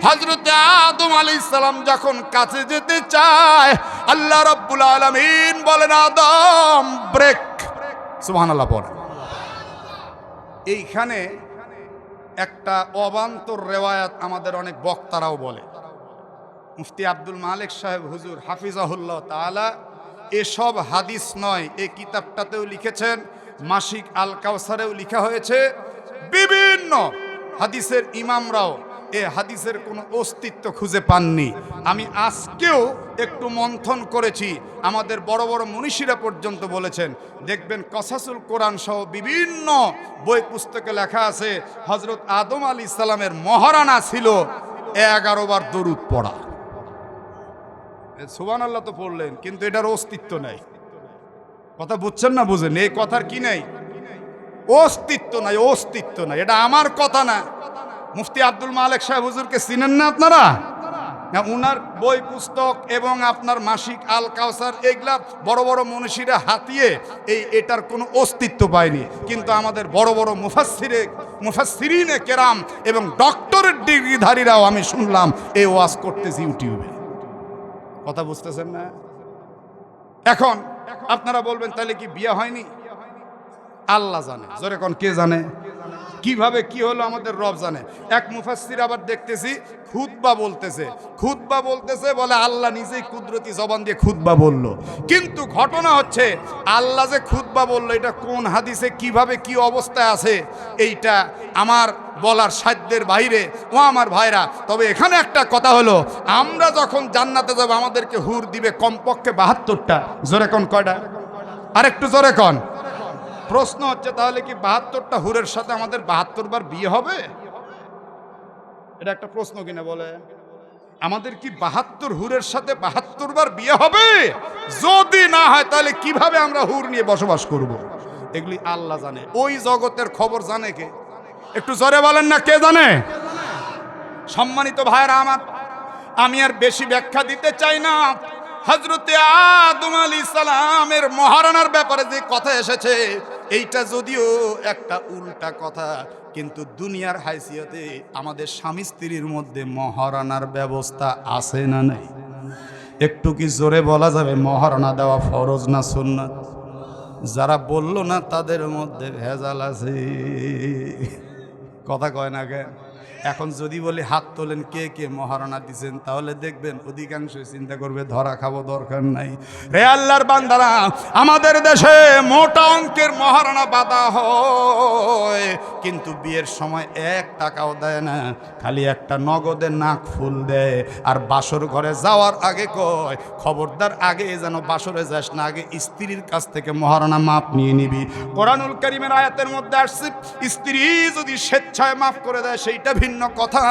হযরতে আদম আলাইহিস সালাম যখন কাছে যেতে চায়, আল্লাহ রাব্বুল আলামিন বলেন, আদম ব্রেক। সুবহানাল্লাহ পড়েন। এইখানে একটা অবান্তর রেওয়ায়াত আমাদের অনেক বক্তারাও বলে। মুফতি আব্দুল মালিক সাহেব হুজুর হাফিজাহুল্লাহ তাআলা এসব হাদিস নয়, এই কিতাবটাতেও লিখেছেন, মাসিক আল কাউসারেও লেখা হয়েছে। বিভিন্ন হাদিসের ইমামরাও এ হাদিসের কোনো অস্তিত্ব খুঁজে পাননি। আমি আজকেও একটু মন্থন করেছি, আমাদের বড় বড় মনীষীরা পর্যন্ত বলেছেন। দেখবেন কসাসুল কোরআন সহ বিভিন্ন বই পুস্তকে লেখা আছে, হযরত আদম আলাইহিস সালামের মহারানা ছিল 11 বার দরুদ পড়া। সুবহানাল্লাহ তো পড়লেন, কিন্তু এটার অস্তিত্ব নাই। কথা বুঝছেন না? বুঝেন এই কথার কি নাই? অস্তিত্ব নাই, অস্তিত্ব নাই। এটা আমার কথা না। মুফতি আব্দুল মালিক সাহেব হুজুরকে চিনেন না আপনারা? উনার বই পুস্তক এবং আপনার মাসিক আল কাউসার, এগুলা বড় বড় মনীষীরা হাতিয়ে এটার কোনো অস্তিত্ব পায়নি। কিন্তু আমাদের বড় বড় মুফাসসিরিনে কেরাম এবং ডক্টরেট ডিগ্রিধারীরাও আমি শুনলাম এই ওয়াজ করতেছি ইউটিউবে। কথা বুঝতেছেন না? এখন আপনারা বলবেন, তাহলে কি বিয়ে হয়নি? আল্লাহ জানে। জোরে কোন, কে জানে? কিভাবে কি হলো আমাদের রব জানে। এক মুফাসসির আবার দেখতেছি খুতবা বলতেছে, বলে আল্লাহ নিজেই কুদরতি জবান দিয়ে খুতবা বলল। কিন্তু ঘটনা হচ্ছে, আল্লাহ যে খুতবা বলল, এটা কোন হাদিসে কিভাবে কি অবস্থায় আছে এইটা আমার বলার সাধ্যের বাইরে। ও আমার ভাইরা, তবে এখানে একটা কথা হলো, আমরা যখন জান্নাতে যাব আমাদেরকে হুর দিবে কমপক্ষে 72টা। জোরে কোন, কয়টা? আরেকটু জোরে কোন। প্রশ্ন হচ্ছে, তাহলে কি 72টা হুরের সাথে আমাদের 72 বার বিয়ে হবে? এটা একটা প্রশ্ন কিনা বলে? আমাদের কি 72 হুরের সাথে 72 বার বিয়ে হবে? যদি না হয় তাহলে কিভাবে আমরা হুর নিয়ে বসবাস করব? এগুলি আল্লাহ জানে। ওই জগতের খবর জানে কে? একটু জোরে বলেন না, কে জানে? সম্মানিত ভাইরা আমার, আমি আর বেশি ব্যাখ্যা দিতে চাই না। হযরতে আদম আলাইহিস সালামের মহারানার ব্যাপারে যে কথা এসেছে, এইটা যদিও একটা উল্টা কথা, কিন্তু দুনিয়ার হাইসিয়তে আমাদের স্বামী স্ত্রীর মধ্যে মহারানার ব্যবস্থা আছে না নাই? একটু কি জোরে বলা যাবে মহারানা দেওয়া ফরজ না সুন্নাত? যারা বলল না তাদের মধ্যে ভেজাল আছে। কথা কয় না কেন? এখন যদি বলি হাত তোলেন কে কে মহারানা দিছেন, তাহলে দেখবেন অধিকাংশ চিন্তা করবে ধরা খাবো, দরকার নাই। রে আল্লাহর বান্দারা, আমাদের দেশে মোটা অঙ্কের মহারানা বাঁধা হয়, কিন্তু বিয়ের সময় 1 টাকাও দেয় না, খালি একটা নগদে নাক ফুল দেয়। আর বাসর ঘরে যাওয়ার আগে কয়, খবরদার আগে যেন বাসরে যাস না, আগে স্ত্রীর কাছ থেকে মহারানা মাপ নিয়ে নিবি। কোরআনুল কারীমের আয়াতের মধ্যে আসছে, স্ত্রী যদি স্বেচ্ছায় মাফ করে দেয় সেইটা ভিন্ন ভিন্ন কথা,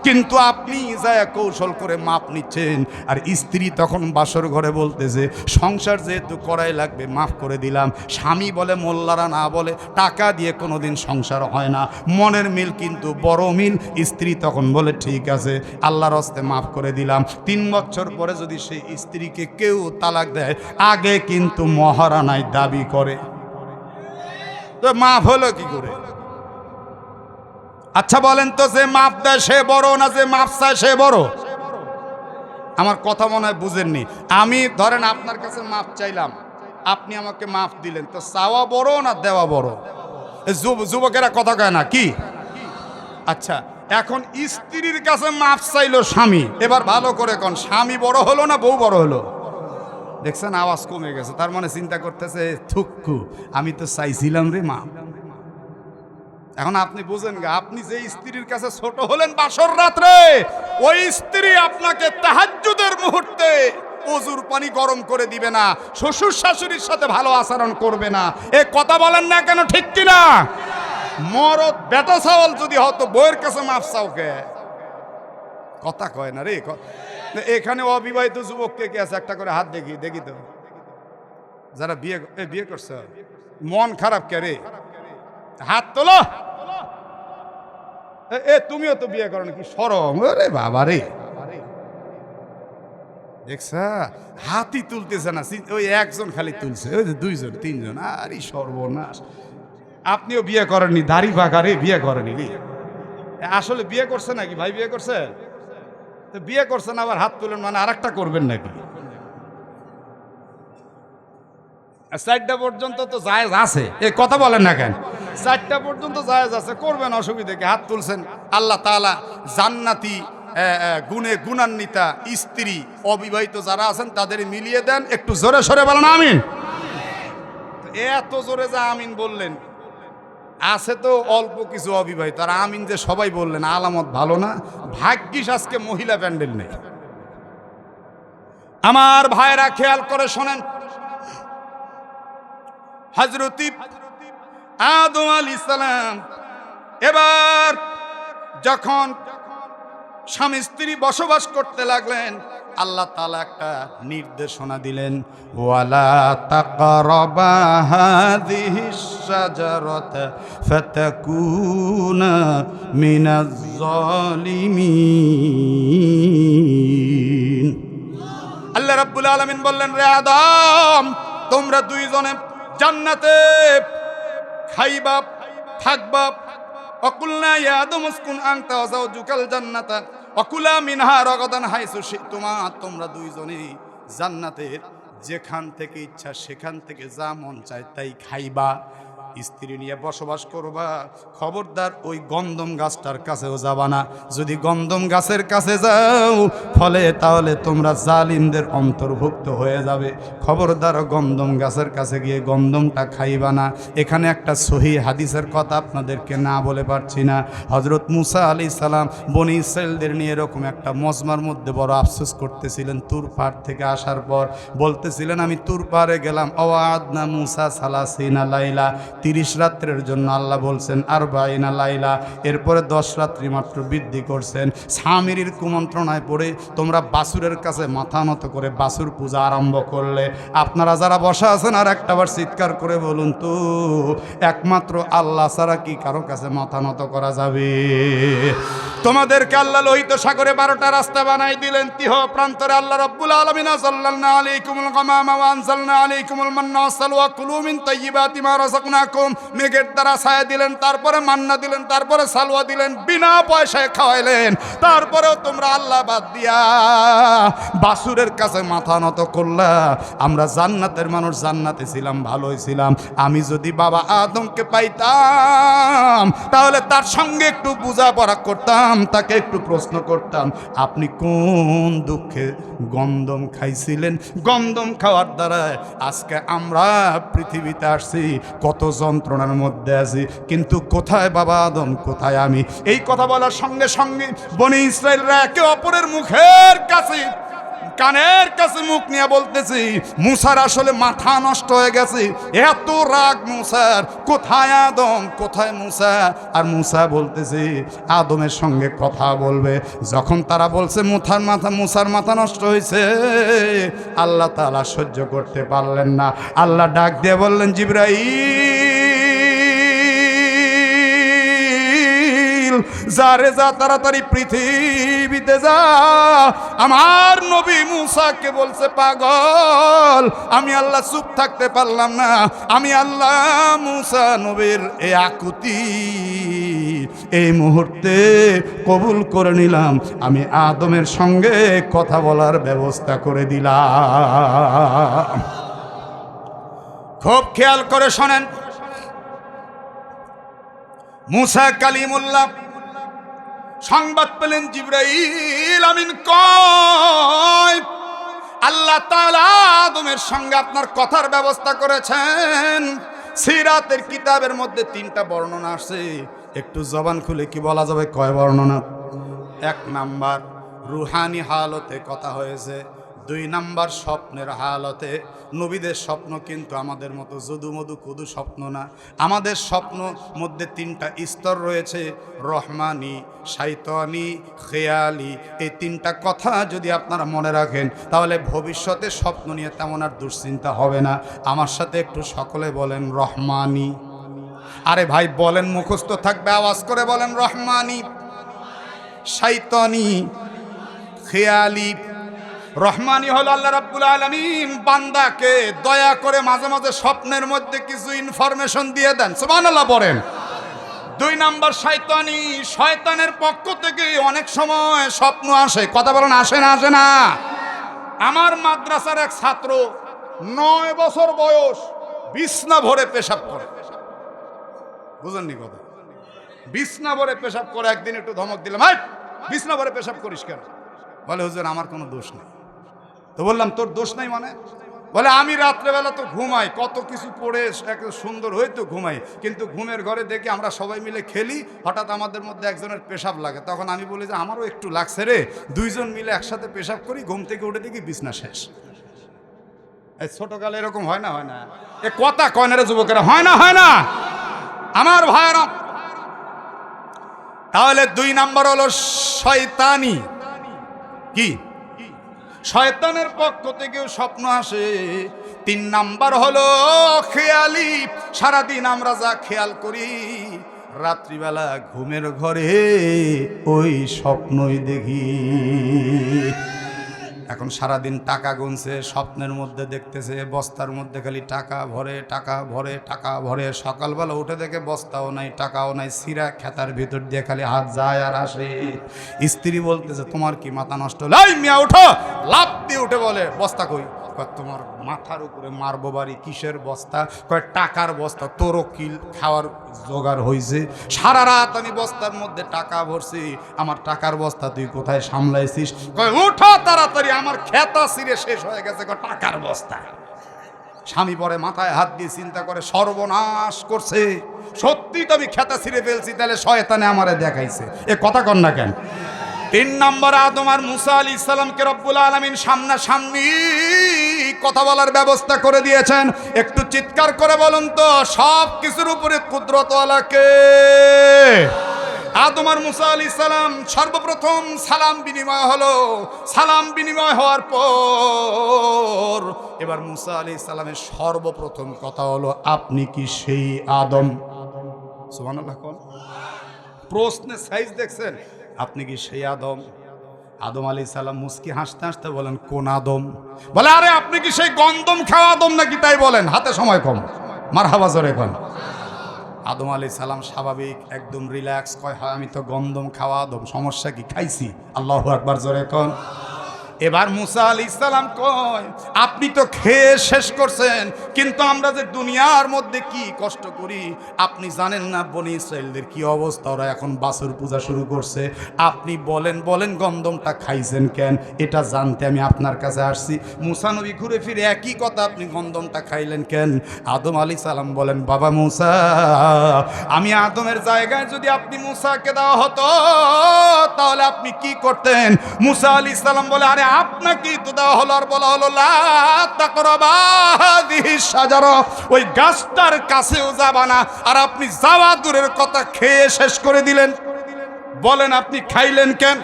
কিন্তু আপনি যায় কৌশল করে মাপ নিচ্ছেন। আর স্ত্রী তখন বাসর ঘরে বলতেছে সংসার যেহেতু করাই লাগবে মাফ করে দিলাম। স্বামী বলে মোল্লারা না বলে টাকা দিয়ে কোনোদিন সংসার হয় না, মনের মিল কিন্তু বড় মিল। স্ত্রী তখন বলে ঠিক আছে আল্লাহর হস্তে মাফ করে দিলাম। 3 বছর পরে যদি সেই স্ত্রীকে কেউ তালাক দেয়, আগে কিন্তু মহারানায় দাবি করে, তো মাফ হলো কি করে? আচ্ছা বলেন তো, যে মাপ দেয় সে বড় না যে মাপ চায় সে বড়? আমার কথা মনে হয় বুঝেননি। আমি ধরেন আপনার কাছে মাপ চাইলাম, আপনি আমাকে মাপ দিলেন, তো চাওয়া বড় না দেওয়া বড়? যুবকেরা কথা কয় না কি? আচ্ছা, এখন স্ত্রীর কাছে মাপ চাইলো স্বামী, এবার ভালো করে কোন স্বামী বড় হলো না বউ বড় হলো? দেখছেন আওয়াজ কমে গেছে, তার মানে চিন্তা করতেছে থুক্কু আমি তো চাইছিলাম রে মাপ। এখন আপনি বুঝেন গা, আপনি যে স্ত্রীর কাছে ছোট হলেন বাসর রাত্রে, ওই স্ত্রী আপনাকে তাহাজ্জুদের মুহূর্তে ওজুর পানি গরম করে দিবে না, শ্বশুর শাশুড়ির সাথে ভালো আচরণ করবে না। এ কথা বলেন না কেন, ঠিক কিনা? মরদ বেটা চাওয়াল যদি হতো বউয়ের কাছে মাপ চাওকে, কথা কয় না রে। এখানে অবিবাহিত যুবক কে কে আছে? একটা করে হাত দেখি দেখি তো। যারা বিয়ে করছে, মন খারাপ কে রে? হাত তোলো। তুমিও তো বিয়ে করো নাকি? শরম রে বাবা রে। দেখছা হাতই তুলতেছে না, ওই একজন খালি তুলছে, ওই যে 2 জন 3 জন। আরে সর্বনাশ, আপনিও বিয়ে করেননি, দাড়ি পাকা রে, বিয়ে করেনি রে। আসলে বিয়ে করছে নাকি ভাই? বিয়ে করছে? তো বিয়ে করছেন আবার হাত তুলেন মানে আরেকটা করবেন নাকি? 4টা পর্যন্ত তো জায়েজ আছে, এ কথা বলেন না কেন? 4টা পর্যন্ত জায়েজ আছে, করবেন, অসুবিধা কি? হাত তুলছেন, আল্লাহ তাআলা জান্নাতি গুণে গুণান্বিতা স্ত্রী অবিবাহিত যারা আছেন তাদের মিলিয়ে দেন। একটু জোরে সরে বলেন আমিন। এত জোরে যা আমিন বললেন, আছে তো অল্প কিছু অবিবাহিত, আর আমিন যে সবাই বললেন, আলামত ভালো না। ভাগ্যিস আজকে মহিলা প্যান্ডেল নেই। আমার ভাইরা খেয়াল করে শোনেন, হযরত আদম আলাইহিস সালাম এবার যখন স্বামী স্ত্রী বসবাস করতে লাগলেন, আল্লাহ তাআলা একটা নির্দেশনা দিলেন, ওয়ালা তাকরাবা হাযিহিস শাজারাতা ফাতাকুনা মিনাজ জালিমিন। আল্লাহ রাব্বুল আলামিন বললেন, রে আদম, তোমরা 2 জনে জান্নাতে খাইবা থাকবা। অকুলনা ইয়া আদম উসকুন আনতা ওয়া যাওজুকাল জান্নাতা অকুলা মিনহা রাগাদান হাইসু শিতুমা। তোমরা 2 জনেই জান্নাতের যেখান থেকে ইচ্ছা সেখান থেকে যা মন চায় তাই খাইবা, স্ত্রী নিয়ে বসবাস করবা। খবরদার ওই গন্ধম গাছটার কাছেও যাবা না। যদি গন্ধম গাছের কাছে যাও ফলে তাহলে তোমরা জালিমদের অন্তর্ভুক্ত হয়ে যাবে। খবরদার গন্ধম গাছের কাছে গিয়ে গন্ধমটা খাইবা না। এখানে একটা সহিহ হাদিসের কথা আপনাদেরকে না বলে পারছি না। হযরত মুসা আলাইহিস সালাম বনি ইসরাঈলদের নিয়ে এরকম একটা মজমার মধ্যে বড় আফসোস করতেছিলেন। তুর পাহাড় থেকে আসার পর বলতেছিলেন, আমি তুর পাহাড়ে গেলাম, আওয়াদনা মুসা সালাসিনা লাইলা, 30 রাত্রের জন্য আল্লাহ বলছেন আরবাইনা লাইলা, এরপরে 10 রাত্রি মাত্র বৃদ্ধি করছেন। স্বামীর কুমন্ত্রণায় পড়ে তোমরা বাসুরের কাছে মাথা নত করে বাসুর পূজা আরম্ভ করলে। আপনারা যারা বসা আছেন আর একটাবার চিৎকার করে বলুন তো, একমাত্র আল্লাহ ছাড়া কি কারো কাছে মাথা নত করা যাবে? তোমাদেরকে আল্লাহ লোহিত সাগরে 12টা রাস্তা বানাই দিলেন। তিহ প্রান্তরে আল্লাহ রাব্বুল আলামিন সাল্লাল্লাহু আলাইকুমুল গামামা ওয়া আনজালনা আলাইকুমুল মান্না ওয়াস সালওয়া কুলু মিন তাইয়্যিবাতি মা রাযাকনাকুম। মেঘের দ্বারা ছায়া দিলেন, তারপরে মান্না দিলেন, তারপরে সালওয়া দিলেন, বিনা পয়সায় খাওয়াইলেন। তারপরেও তোমরা আল্লাহ বাদ দিয়া বাসুরের কাছে মাথা নত করলা। আমরা জান্নাতের মানুষ, জান্নাতে ছিলাম, ভালোই ছিলাম। আমি যদি বাবা আদমকে পাইতাম তাহলে তার সঙ্গে একটু বোঝাপড়া করতাম, তাকে একটু প্রশ্ন করতাম, আপনি কোন দুঃখে গন্ধম খাইছিলেন? গন্ধম খাওয়ার দ্বারা আজকে আমরা পৃথিবীতে আসছি, কত যন্ত্রণার মধ্যে আছি, কিন্তু কোথায় বাবা আদম, কোথায় আমি? এই কথা বলার সঙ্গে সঙ্গে বনি ইসরাঈলরা একে অপরের মুখের কাছে কানের কাছে মুখ নিয়ে বলতেছি মুসার আসলে মাথা নষ্ট হয়ে গেছে, এত রাগ মুসার, কোথায় আদম কোথায় মুসা। আর মুসা বলতেছে আদমের সঙ্গে কথা বলবে। যখন তারা বলছে মুসার মাথা নষ্ট হয়েছে, আল্লাহ তাআলা সহ্য করতে পারলেন না। আল্লাহ ডাক দিয়ে বললেন জিবরাইল, যা রে যা, তাড়াতাড়ি পৃথিবীতে যা। আমার নবী মুসাকে বলছে পাগল। আমি আল্লাহ চুপ থাকতে পারলাম না। আমি আল্লাহ মুসা নবীর এই আকুতি এই মুহূর্তে কবুল করে নিলাম। আমি আদমের সঙ্গে কথা বলার ব্যবস্থা করে দিলাম। খুব খেয়াল করে শোনেন, মুসা কালিমুল্লাহ সংবাদ পেলেন জিবরাইল আমিন কয় আল্লাহ তাআলা আদমের সঙ্গে আপনার কথার ব্যবস্থা করেছেন। সিরাতের কিতাবের মধ্যে 3টা বর্ণনা আসছে, একটু জবান খুলে কি বলা যাবে কয় বর্ণনা? 1 নাম্বার রুহানি হালতে কথা হয়েছে, 2 নাম্বার স্বপ্নের হালতে। নবীদের স্বপ্ন কিন্তু আমাদের মতো যদু মধু কুদু স্বপ্ন না। আমাদের স্বপ্ন মধ্যে 3টা স্তর রয়েছে, রহমানি, শাইতানি, খেয়ালি। এই 3টা কথা যদি আপনারা মনে রাখেন তাহলে ভবিষ্যতে স্বপ্ন নিয়ে তেমন আর দুশ্চিন্তা হবে না। আমার সাথে একটু সকলে বলেন রহমানি। আরে ভাই বলেন, মুখস্থ থাকবে, আওয়াজ করে বলেন রহমানি, শাইতানি, খেয়ালি। রহমানি হলো আল্লাহ রাব্বুল আলামিন বান্দাকে দয়া করে মাঝে মাঝে স্বপ্নের মধ্যে কিছু ইনফরমেশন দিয়ে দেন, সুবহানাল্লাহ বলেন। 2 নাম্বার শয়তানি, শয়তানের পক্ষ থেকে অনেক সময় স্বপ্ন আসে। কথা বলেন আসে না? আসে না? আমার মাদ্রাসার এক ছাত্র 9 বছর বয়স বিছনা ভরে পেশাব করে। বুঝেননি কথা? বিছনা ভরে পেশাব করে। একদিন একটু ধমক দিলাম, এই বিছনা ভরে পেশাব করিস কেন? বলে হুজুর আমার কোনো দোষ নেই। তো বললাম তোর দোষ নাই মানে? বলে আমি রাত্রেবেলা তো ঘুমাই, কত কিছু পড়ে একটু সুন্দর হয়তো ঘুমাই, কিন্তু ঘুমের ঘরে দেখি আমরা সবাই মিলে খেলি, হঠাৎ আমাদের মধ্যে একজনের পেশাব লাগে। তখন আমি বলি যে আমারও একটু লাগছে রে, 2 জন মিলে একসাথে পেশাব করি, ঘুম থেকে উঠে দেখি বিছনা শেষ। এই ছোটকালে এরকম হয় না? হয় না? এ কথা কয় না রে যুবকেরা? হয় না? হয় না? আমার ভাইরা, তাহলে 2 নাম্বার হলো শয়তানি। কি? শয়তানের পক্ষ থেকেও স্বপ্ন আসে। 3 নাম্বার হলো খেয়ালি। সারাদিন আমরা যা খেয়াল করি, রাত্রিবেলা ঘুমের ঘরে ওই স্বপ্নই দেখি। এখন সারাদিন টাকা গুনছে, স্বপ্নের মধ্যে দেখতেছে বস্তার মধ্যে খালি টাকা ভরে টাকা ভরে টাকা ভরে। সকালবেলা উঠে দেখে বস্তাও নাই, টাকাও নাই, সিরা খেতার ভিতর দিয়ে খালি হাত যায় আর আসে। স্ত্রী বলতেছে তোমার কি মাথা নষ্ট? লাই মিয়া উঠো, লাফ দিয়ে উঠে বলে বস্তা কই? তোমার মাথার উপরে মারবো বাড়ি। কিসের বস্তা? কয় টাকার বস্তা। তোরও কিল খাওয়ার জোগাড় হয়েছে? সারা রাত আমি বস্তার মধ্যে টাকা ভরছি, আমার টাকার বস্তা তুই কোথায় সামলাইছিস? কয় উঠো তাড়াতাড়ি, আমার খেতা ছিঁড়ে শেষ হয়ে গেছে টাকার বস্তা। স্বামী পরে মাথায় হাত দিয়ে চিন্তা করে সর্বনাশ করছে, সত্যি তো আমি খেতা ছিঁড়ে ফেলছি, তাহলে শয়তানে আমারে দেখাইছে। এ কথা কন না কেন? 3 নম্বর আদম আর মুসা আলাইহিস সালামকে রব্বুল আলামিন সামনাসামনি কথা বলার ব্যবস্থা করে দিয়েছেন। একটু চিৎকার করে বলুন তো, সব কিছুর উপরে কুদরতওয়ালা কে? আদম আর মুসা আলাইহিস সালাম সর্বপ্রথম সালাম বিনিময় হলো। সালাম বিনিময় হওয়ার পর এবার মুসা আলাইহিস সালামের সর্বপ্রথম কথা হলো আপনি কি সেই আদম? সুবহানাল্লাহ। কোন প্রশ্নের সাইজ দেখছেন? আপনি কি সেই আদম? আদম আলাইহিস সালাম মুস্কি হাসতে হাসতে বলেন কোন আদম? বলে আরে আপনি কি সেই গন্ধম খাওয়া আদম নাকি? তাই বলেন, হাতে সময় কম, মারহাবা জোরে কোন। আদম আলাইহিস সালাম স্বাভাবিক একদম রিল্যাক্স, কয় হয় আমি তো গন্ধম খাওয়া আদম, সমস্যা কি? খাইছি। আল্লাহু আকবার জোরে কোন। এবার মুসা আলাইহিস সালাম কয় আপনি তো খেয়ে শেষ করছেন, কিন্তু আমরা যে দুনিয়ার মধ্যে কি কষ্ট করি আপনি জানেন না। বনি ইসরাইলদের কি অবস্থা, ওরা এখন বাছুর পূজা শুরু করছে। আপনি বলেন গন্ধমটা খাইছেন কেন? এটা জানতে আমি আপনার কাছে আসছি। মুসা নবী ঘুরে ফিরে একই কথা, আপনি গন্ধমটা খাইলেন কেন? আদম আলাইহিস সালাম বলেন বাবা মুসা, আমি আদমের জায়গায় যদি আপনি মুসাকে দেওয়া হতো তাহলে আপনি কি করতেন? মুসা আলাইহিস সালাম বলে আরে আপনাকেই তো দেওয়া হলো, আর বলা হলো লা তাকরাবা হাযিহিস শাজারা, ওই গাছটার কাছেও যাবা না। আর আপনি যাওয়া দূরের কথা, খেয়ে শেষ করে দিলেন। বলেন আপনি খাইলেন কেন?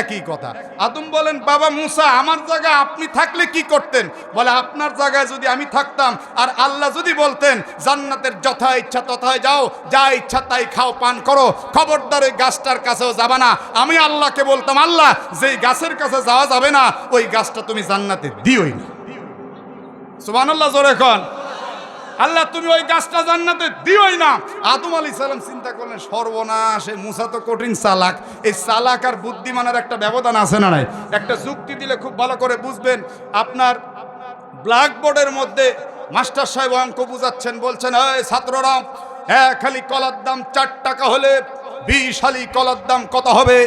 একই কথা। আদম বলেন, বাবা মুসা, আমার জায়গায় আপনি থাকলে কি করতেন? বলে, আপনার জায়গায় যদি আমি থাকতাম আর আল্লাহ যদি বলতেন জান্নাতের যথা ইচ্ছা তথায় যাও, যা ইচ্ছা তাই খাও, পান করো, খবরদার ওই গাছটার কাছেও যাবে না। আমি আল্লাহকে বলতাম, আল্লাহ, যেই গাছের কাছে যাওয়া যাবে না ওই গাছটা তুমি জান্নাতে দিওই না। সুবহানাল্লাহ, জোরে কোন আল্লাহ, তুমি ওই গাছটা জান্নাতে দিওই না। আদম আলাইহিস সালাম চিন্তা করলেন, সর্বনাশ, এই মুসা তো কঠিন চালাক। এই চালাক আর বুদ্ধিমানের একটা ব্যবধান আছে না নাই? একটা যুক্তি দিলে খুব ভালো করে বুঝবেন। আপনার ব্ল্যাকবোর্ডের মধ্যে মাস্টার সাহেব অঙ্ক বুঝাচ্ছেন, বলছেন, এই ছাত্ররা, এক হালি কলার দাম 4 টাকা হলে 20 হালি কলার দাম কত হবে?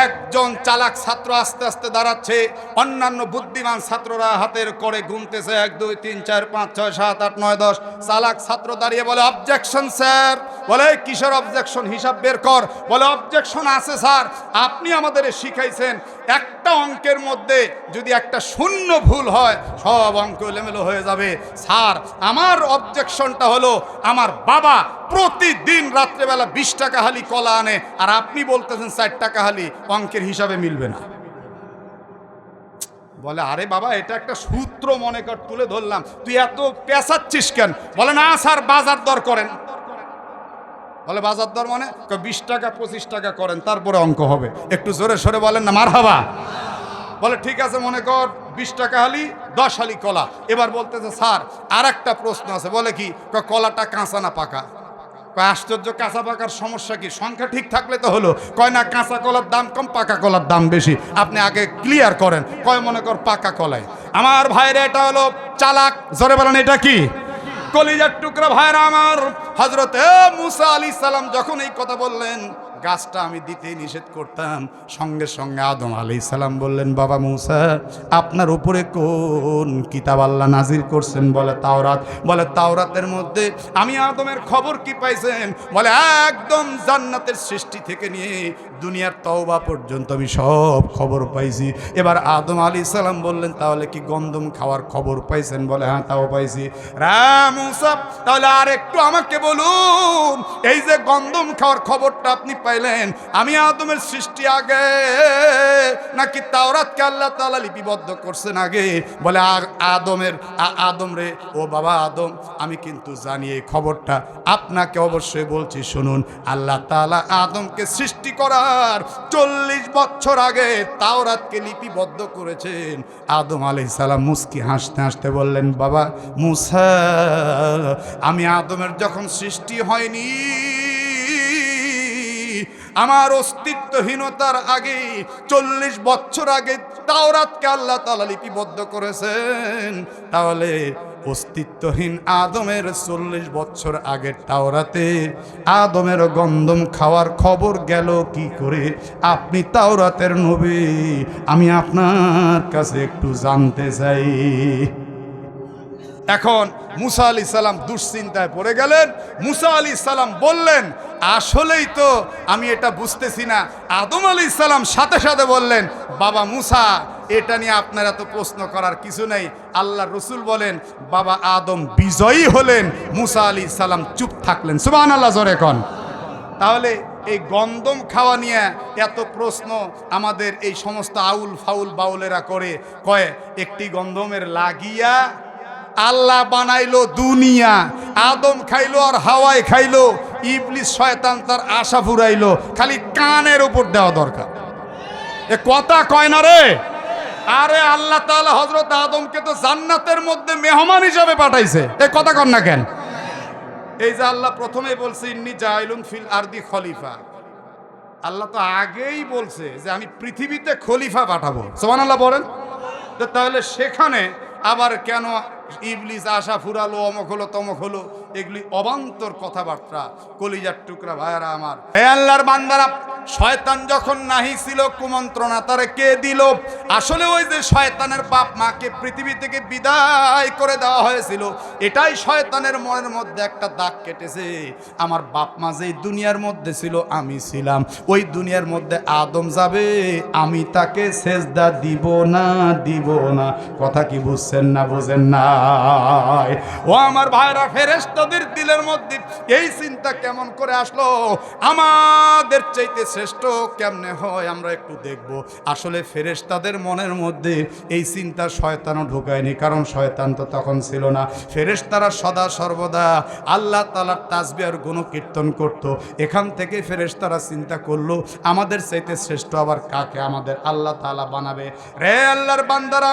একজন চালাক ছাত্র আস্তে আস্তে দাঁড়াচ্ছে, অন্যান্য বুদ্ধিমান ছাত্ররা হাতের করে গুনতেছে, 1 2 3 4 5 6 7 8 9 10। চালাক ছাত্র দাঁড়িয়ে বলে, অবজেকশন স্যার। বলে, কিসের অবজেকশন? হিসাব বের কর। বলে, অবজেকশন আছে স্যার, আপনি আমাদের শিখাইছেন একটা অঙ্কের মধ্যে যদি একটা শূন্য ভুল হয় সব অঙ্ক এলোমেলো হয়ে যাবে। স্যার, আমার অবজেকশনটা হলো, আমার বাবা প্রতিদিন রাত্রেবেলা 20 টাকা হালি কলা আনে, আর আপনি বলতেছেন 4 টাকা হালি, অঙ্কের হিসাবে মিলবে না। বলে, আরে বাবা, এটা একটা সূত্র মনে কর তুলে ধরলাম, তুই এত পেঁচাচ্ছিস কেন? বলে, না স্যার, বাজার দর করেন। বলে, বাজার দর মানে? 20 টাকা 25 টাকা করেন, তারপরে অঙ্ক হবে। একটু জোরে সরে বলেন না মারহাবা। বলে, ঠিক আছে, মনে কর 20 টাকা হালি 10 হালি কলা। এবার বলতেছে, স্যার আর একটা প্রশ্ন আছে। বলে, কি? কলাটা কাঁচা না পাকা? আশ্চর্য, কাঁচা পাকার সমস্যা কি? সংখ্যা ঠিক থাকলে তো হলো। কয় না, কাঁচা কলার দাম কম, পাকা কলার দাম বেশি। আপনি আগে ক্লিয়ার করেন। কয়, মনে কর পাকা কলাই। আমার ভাইরা, এটা হলো চালাক। জোরে বলেন, এটা কি? কলিজার টুকরা ভাইরা আমার, হযরত মুসা আলাইহিস সালাম যখন এই কথা বললেন, গাছটা আমি দিতে নিষেধ করতাম, সঙ্গে সঙ্গে আদম আলাইহিস সালাম বললেন, বাবা মুসা, আপনার উপরে কোন কিতাব আল্লাহ নাজিল করছেন? বলে, তাওরাত। বলে, তাওরাতের মধ্যে আমি আদমের খবর কি পাইছেন? বলে, একদম জান্নাতের সৃষ্টি থেকে নিয়ে দুনিয়ার তওবা পর্যন্ত আমি সব খবর পাইছি। এবার আদম আলাইহিস সালাম বললেন, তাহলে কি গন্ধম খাওয়ার খবর পাইছেন? বলে, হ্যাঁ, তাও পাইছি। মুসা, তাহলে আর একটু আমাকে বলুন, এই যে গন্ধম খাওয়ার খবরটা আপনি পাইলেন, আমি আদমের সৃষ্টি আগে নাকি তাওরাতকে আল্লাহ তাআলা লিপিবদ্ধ করছেন আগে? বলে, আদম রে, ও বাবা আদম, আমি কিন্তু জানি এই খবরটা, আপনাকে অবশ্যই বলছি শুনুন। আল্লাহ তাআলা আদমকে সৃষ্টি করার 40 বছর আগে তাওরাতকে লিপিবদ্ধ করেছেন। আদম আলাইহিস সালাম মুস্কি হাসতে হাসতে বললেন, বাবা মুসা, আমি আদমের যখন সৃষ্টি হয়নি, আমার অস্তিত্বহীনতার আগে 40 বছর আগে তাওরাতকে আল্লাহ তাআলা লিপিবদ্ধ করেছেন। তাহলে অস্তিত্বহীন আদমের 40 বছর আগের তাওরাতে আদমের গন্ধম খাওয়ার খবর গেল কি করে? আপনি তাওরাতের নবী, আমি আপনার কাছে একটু জানতে চাই। এখন মুসা আলাইহিস সালাম দুশ্চিন্তায় পড়ে গেলেন। মুসা আলাইহিস সালাম বললেন, আসলেই তো আমি এটা বুঝতেছি না। আদম আলাইহিস সালাম সাথে সাথে বললেন, বাবা মুসা, এটা নিয়ে আপনার এত প্রশ্ন করার কিছু নেই। আল্লাহর রাসূল বলেন, বাবা আদম বিজয়ী হলেন, মুসা আলাইহিস সালাম চুপ থাকলেন। সুবহানাল্লাহ, জোরে কোন। তাহলে এই গন্ধম খাওয়া নিয়ে এত প্রশ্ন আমাদের এই সমস্ত আউল ফাউল বাউলেরা করে, কয় একটি গন্ধমের লাগিয়া আল্লাহ বানাইলো দুনিয়া, আদম খাইলো আর হাওয়ায় খাইলো, ইবলিস শয়তান তার আশা ফুরাইলো, খালি কানের উপর দেওয়া দরকার। এ কথা কয় না রে। আরে আল্লাহ তাআলা হযরত আদমকে তো জান্নাতের মধ্যে মেহমান হিসাবে পাঠাইছে, এ কথা কন না কেন? এই যে আল্লাহ প্রথমেই বলছে, ইন্নী জাইলুন ফিল আরদি খলিফা। আল্লাহ তো আগেই বলছে যে আমি পৃথিবীতে খলিফা পাঠাবো। সুবহানাল্লাহ বলেন। তো তাহলে সেখানে আবার কেন ইবলিস আশা ফুরালো, অমক হলো তমক হলো? এগুলি অবান্তর কথাবার্তা। কলিজার টুকরা ভাইয়ারা আমার, হে আল্লাহর বান্দারা, শয়তান যখন নাহি ছিল কুমন্ত্রণা তারে কে দিল? আসলে ওই যে শয়তানের বাপ মাকে পৃথিবী থেকে বিদায় করে দেওয়া হয়েছিল, এটাই শয়তানের মনের মধ্যে একটা দাগ কেটেছে। আমার বাপ মা যেই দুনিয়ার মধ্যে ছিল আমি ছিলাম, ওই দুনিয়ার মধ্যে আদম যাবে, আমি তাকে সেজদা দিব না, দিব না। কথা কি বুঝছেন না বুঝেন না? ও আমার ভাইরা, ফেরেশতাদের দিলের মধ্যে এই চিন্তা কেমন করে আসলো? আমাদের চাইতে শ্রেষ্ঠ কেমনে হয় আমরা একটু দেখব। আসলে ফেরেশতাদের মনের মধ্যে এই চিন্তা শয়তানও ঢুকায়নি, কারণ শয়তান তো তখন ছিল না। ফেরেশতারা সদা সর্বদা আল্লাহ তাআলার তাসবিহ আর গুণকীর্তন করত। এখান থেকে ফেরেশতারা চিন্তা করলো আমাদের চাইতে শ্রেষ্ঠ আবার কাকে আমাদের আল্লাহ তাআলা বানাবে। রে আল্লাহর বান্দারা,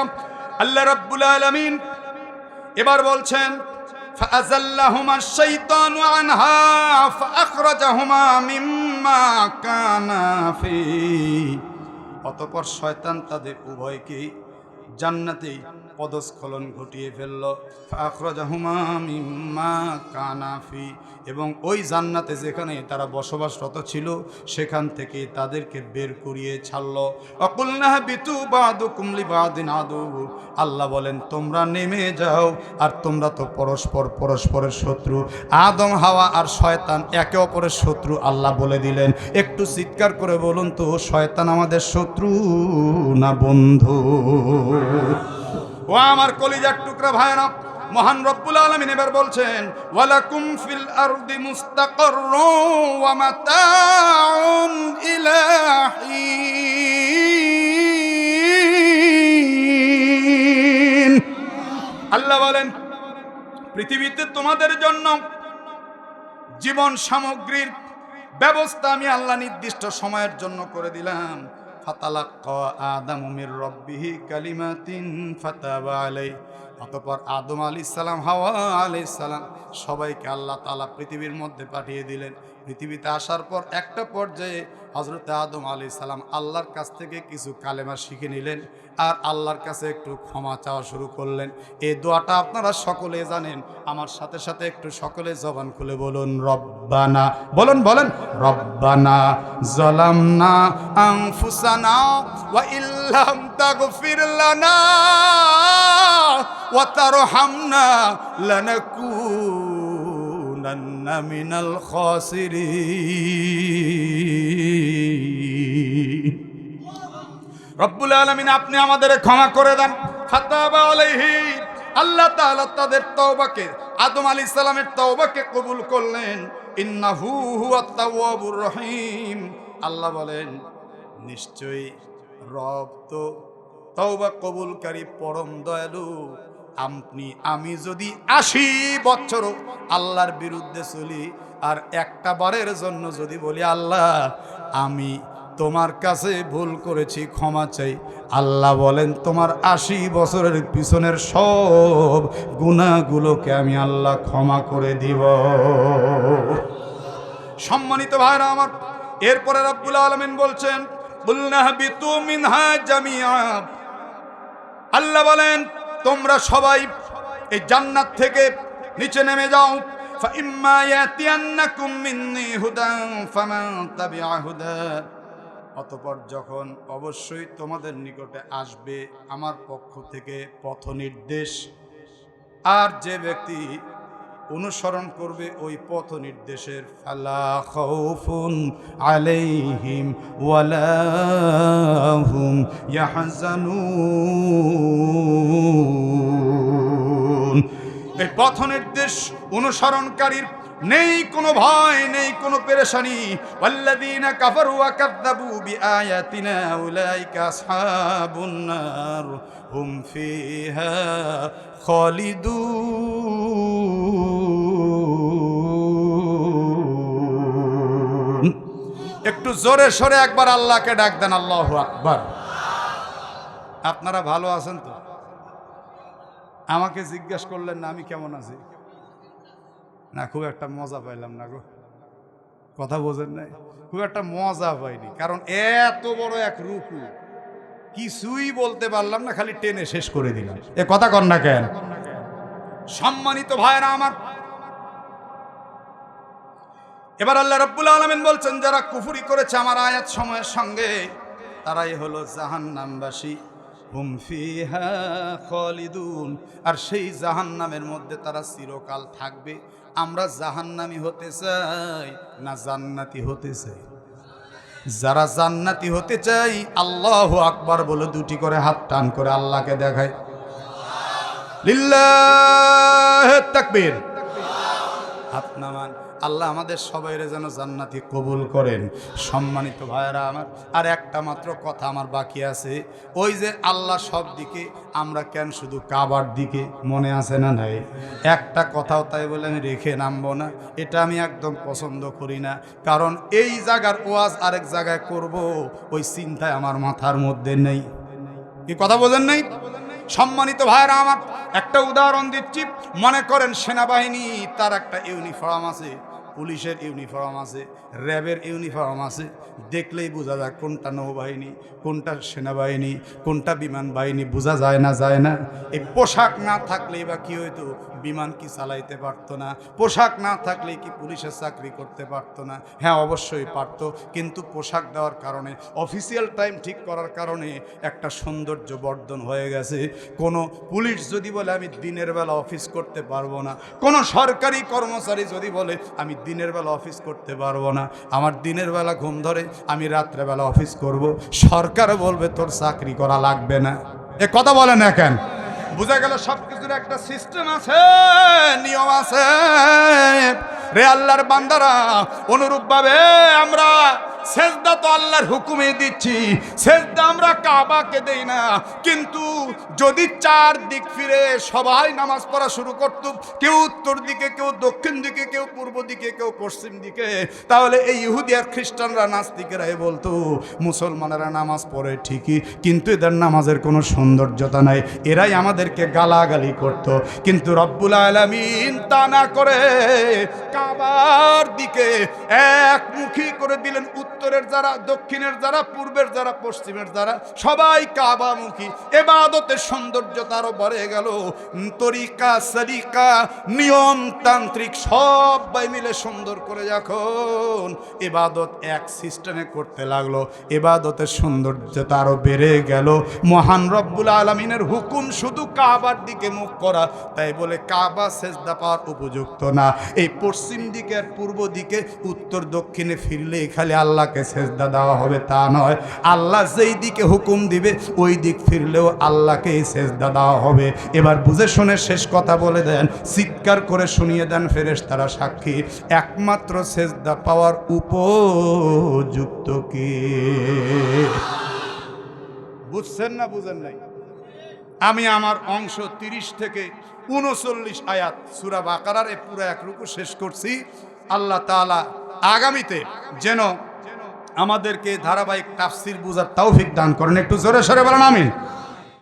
আল্লাহ রাব্বুল আলামিন এবার বলছেন فأزلهما الشيطان عنها فأخرجهما مما كانا فيه। অতঃপর শয়তান তাদের উভয়কেই জান্নাতে পদস্খলন ঘটিয়ে ফেলল। ফাখরাজাহুমা মিম্মা কানা ফি, এবং ওই জান্নাতে যেখানে তারা বসবাসরত ছিল সেখান থেকে তাদেরকে বের করিয়ে ছাড়ল। অকুলনা বিতু বাদুকুম লিবাদিন আদু, আল্লাহ বলেন তোমরা নেমে যাও, আর তোমরা তো পরস্পরের শত্রু। আদম হাওয়া আর শয়তান একে অপরের শত্রু আল্লাহ বলে দিলেন। একটু চিৎকার করে বলুন তো, শয়তান আমাদের শত্রু না বন্ধু? ও আমার কলিজার টুকরা ভাইরা, মহান রব্বুল আলামিন এবার বলছেন ওয়ালাকুম ফিল আরদি মুস্তাকাররুন ওয়া মাতাউন ইলা হিন। আল্লাহ বলেন পৃথিবীতে তোমাদের জন্য জীবন সামগ্রীর ব্যবস্থা আমি আল্লাহ নির্দিষ্ট সময়ের জন্য করে দিলাম। ফাতালাক্কা আদামু মির রাব্বিহি কালিমাতিন ফাতাবা আলাইহি। অতঃপর আদম আলাইহিস সালাম, হাওয়া আলাইহিস সালাম সবাইকে আল্লাহ তাআলা পৃথিবীর মধ্যে পাঠিয়ে দিলেন। পৃথিবীতে আসার পর একটা পর্যায়ে হযরত আদম আলাইহিস সালাম আল্লাহর কাছ থেকে কিছু কালেমা শিখে নিলেন আর আল্লাহর কাছে একটু ক্ষমা চাওয়া শুরু করলেন। এই দোয়াটা আপনারা সকলে জানেন, আমার সাথে সাথে একটু সকলে জবান খুলে বলুন রব্বানা। বলেন রব্বানা যালামনা আনফুসানা ওয়া ইল্লাম তাগফির লানা ওয়া তারহামনা লানাকুনান্না মিনাল খাসিরিন। রব্বুল আলামিন আপনি আমাদের ক্ষমা করে দেন। ফাতাবা আলাইহি, আল্লাহ তাআলা তাদের তওবাকে, আদম আলাইহিস সালামের তওবাকে কবুল করলেন। ইন্নাহু হুয়াত তাওয়াবুর রহিম। আল্লাহ বলেন নিশ্চয়ই রব তো তওবা কবুলকারী, পরম দয়ালু। আমি যদি 80 বছর আল্লাহর বিরুদ্ধে চলি আর একটা বারের জন্য যদি বলি আল্লাহ আমি তোমার কাছে ভুল করেছি, ক্ষমা চাই, আল্লাহ বলেন তোমার 80 বছরের পিছনের সব গুনাহগুলোকে আমি আল্লাহ ক্ষমা করে দিব। সম্মানিত ভাইরা আমার, এরপরে রব্বুল আলামিন বলছেন কুলনা হাবিতু মিনহা জামিআ। আল্লাহ বলেন তোমরা সবাই এই জান্নাত থেকে নিচে নেমে যাও। ফাইম্মা ইয়াতিয়ান্নাকুম মিন্নী হুদান ফামান তাবিআ হুদা। অতঃপর যখন অবশ্যই তোমাদের নিকটে আসবে আমার পক্ষ থেকে পথ নির্দেশ, আর যে ব্যক্তি অনুসরণ করবে ওই পথ নির্দেশের, ফালা খাউফুন আলাইহিম ওয়ালা হুম ইয়াহজানুন। এই পথ নির্দেশ অনুসরণকারীর নেই কোনো ভয়, নেই কোনো পেরেশানি। ওয়াল্লাযীনা কাফারু ওয়া কাযযাবু বিআয়াতিনা উলাইকা আসহাবুন নার হুম ফিহা খালিদুন। একটু জোরে সরে একবার আল্লাহকে ডাক দেন, আল্লাহু আকবার। আপনারা ভালো আছেন তো? আমাকে জিজ্ঞেস করলেন না আমি কেমন আছি? না, খুব একটা মজা পাইলাম না গো। কথা বোঝেন নাই? খুব একটা মজা পাইনি, কারণ এত বড় এক রুকু কিছুই বলতে পারলাম না, খালি টেনে শেষ করে দিলাম। এ কথা কর না কেন? সম্মানিত ভাইরা আমার, এবার আল্লাহ রাব্বুল আলামিন বলছেন, যারা কুফরি করেছে আমার আয়াত সময়ের সঙ্গে তারাই হলো জাহান্নামবাসী। হুম ফিহা খালিদুন, আর সেই জাহান্নামের মধ্যে তারা চিরকাল থাকবে। আমরা জাহান্নামী হতে চাই না জান্নাতি হতে চাই? যারা জান্নাতি হতে চাই আল্লাহু আকবার বলে দুটি করে হাত টান করে আল্লাহকে দেখায়, লিল্লাহি তাকবীর। হাত নামান। আল্লাহ আমাদের সবাইরে যেন জান্নাতি কবুল করেন। সম্মানিত ভাইয়েরা আমার, আর একটা মাত্র কথা আমার বাকি আছে। ওই যে আল্লাহ সব দিকে, আমরা কেন শুধু কাবার দিকে? মনে আছে না নাই? একটা কথাও তাই বলে আমি রেখে নামবো না, এটা আমি একদম পছন্দ করি না। কারণ এই জায়গার ওয়াজ আরেক জায়গায় করব, ওই চিন্তায় আমার মাথার মধ্যে নেই। কি কথা বোঝেন নাই? সম্মানিত ভাইয়েরা আমার, একটা উদাহরণ দিচ্ছি। মনে করেন সেনাবাহিনী, তার একটা ইউনিফর্ম আছে, পুলিশের ইউনিফর্ম আছে, র্যাবের ইউনিফর্ম আছে। দেখলেই বোঝা যায় কোনটা নৌবাহিনী, কোনটা সেনাবাহিনী, কোনটা বিমান বাহিনী, বোঝা যায় না? যায় না? এই পোশাক না থাকলেই বা কি হইতো? বিমান কি চালাইতে পারতো না? পোশাক না থাকলেই কি পুলিশের চাকরি করতে পারতো না? হ্যাঁ, অবশ্যই পারতো, কিন্তু পোশাক দেওয়ার কারণে, অফিসিয়াল টাইম ঠিক করার কারণে একটা সৌন্দর্য বর্ধন হয়ে গেছে। কোনো পুলিশ যদি বলে আমি দিনের বেলা অফিস করতে পারবো না, কোনো সরকারি কর্মচারী যদি বলে আমি দিনের বেলা অফিস করতে পারবো না, আমার দিনের বেলা ঘুম ধরে, আমি রাত্রেবেলা অফিস করব, সরকার বলবে তোর চাকরি করা লাগবে না। এ কথা বলে না কেন? বুঝা গেল সব কিছুর একটা সিস্টেম আছে, নিয়ম আছে। রে আল্লাহর বান্দারা, অনুরূপভাবে আমরা সেজদা তো আল্লাহর হুকুমে দিচ্ছি, সেজদা আমরা কাবাকে দেই না। কিন্তু যদি চার দিক ফিরে সবাই নামাজ পড়া শুরু করত, কেউ উত্তর দিকে, কেউ দক্ষিণ দিকে, কেউ পূর্ব দিকে, কেউ পশ্চিম দিকে, তাহলে এই ইহুদি আর খ্রিস্টানরা, নাস্তিকেরাই বলতো মুসলমানেরা নামাজ পড়ে ঠিকই, কিন্তু এদের নামাজের কোনো সৌন্দর্যতা নাই, এরাই আমাদেরকে গালাগালি করত। কিন্তু রব্বুল আলামিন তা না করে কাবার দিকে একমুখী করে দিলেন। উত্তরের যারা, দক্ষিণের যারা, পূর্বের যারা, পশ্চিমের যারা, সবাই কাবামুখী। ইবাদতের সৌন্দর্যতা আরো বেড়ে গেল। তরিকা, সরিকা, নিয়মতান্ত্রিক সবাই মিলে সুন্দর করে যখন ইবাদত এক সিস্টেমে করতে লাগলো, ইবাদতের সৌন্দর্যতা আরো বেড়ে গেল। মহান রব্বুল আলামিনের হুকুম শুধু কাবার দিকে মুখ করা, তাই বলে কাবা সেজদা পাওয়ার উপযুক্ত না। এই পশ্চিম দিকে আর পূর্ব দিকে, উত্তর দক্ষিণে ফিরলেই খালি আল্লাহকে সেজদা দেওয়া হবে তা নয়। আল্লাহ যেই দিকে হুকুম দিবে ওই দিক ফিরলেও আল্লাহকেই সেজদা দেওয়া হবে। এবার বুঝে শুনে শেষ কথা বলে দেন, চিৎকার করে শুনিয়ে দেন ফেরেশতারা সাক্ষী, একমাত্র সেজদা পাওয়ার উপযুক্ত কে? বুঝছেন না বুঝেন নাই? আমি আমার অংশ 30 থেকে 39 আয়াত সূরা বাকারার এই পুরো এক রুকু শেষ করছি। আল্লাহ তাআলা আগামীতে যেন আমাদেরকে ধারাবাহিক তাফসীর বুঝার তৌফিক দান করেন। একটু জোরে সরে বলেন আমিন।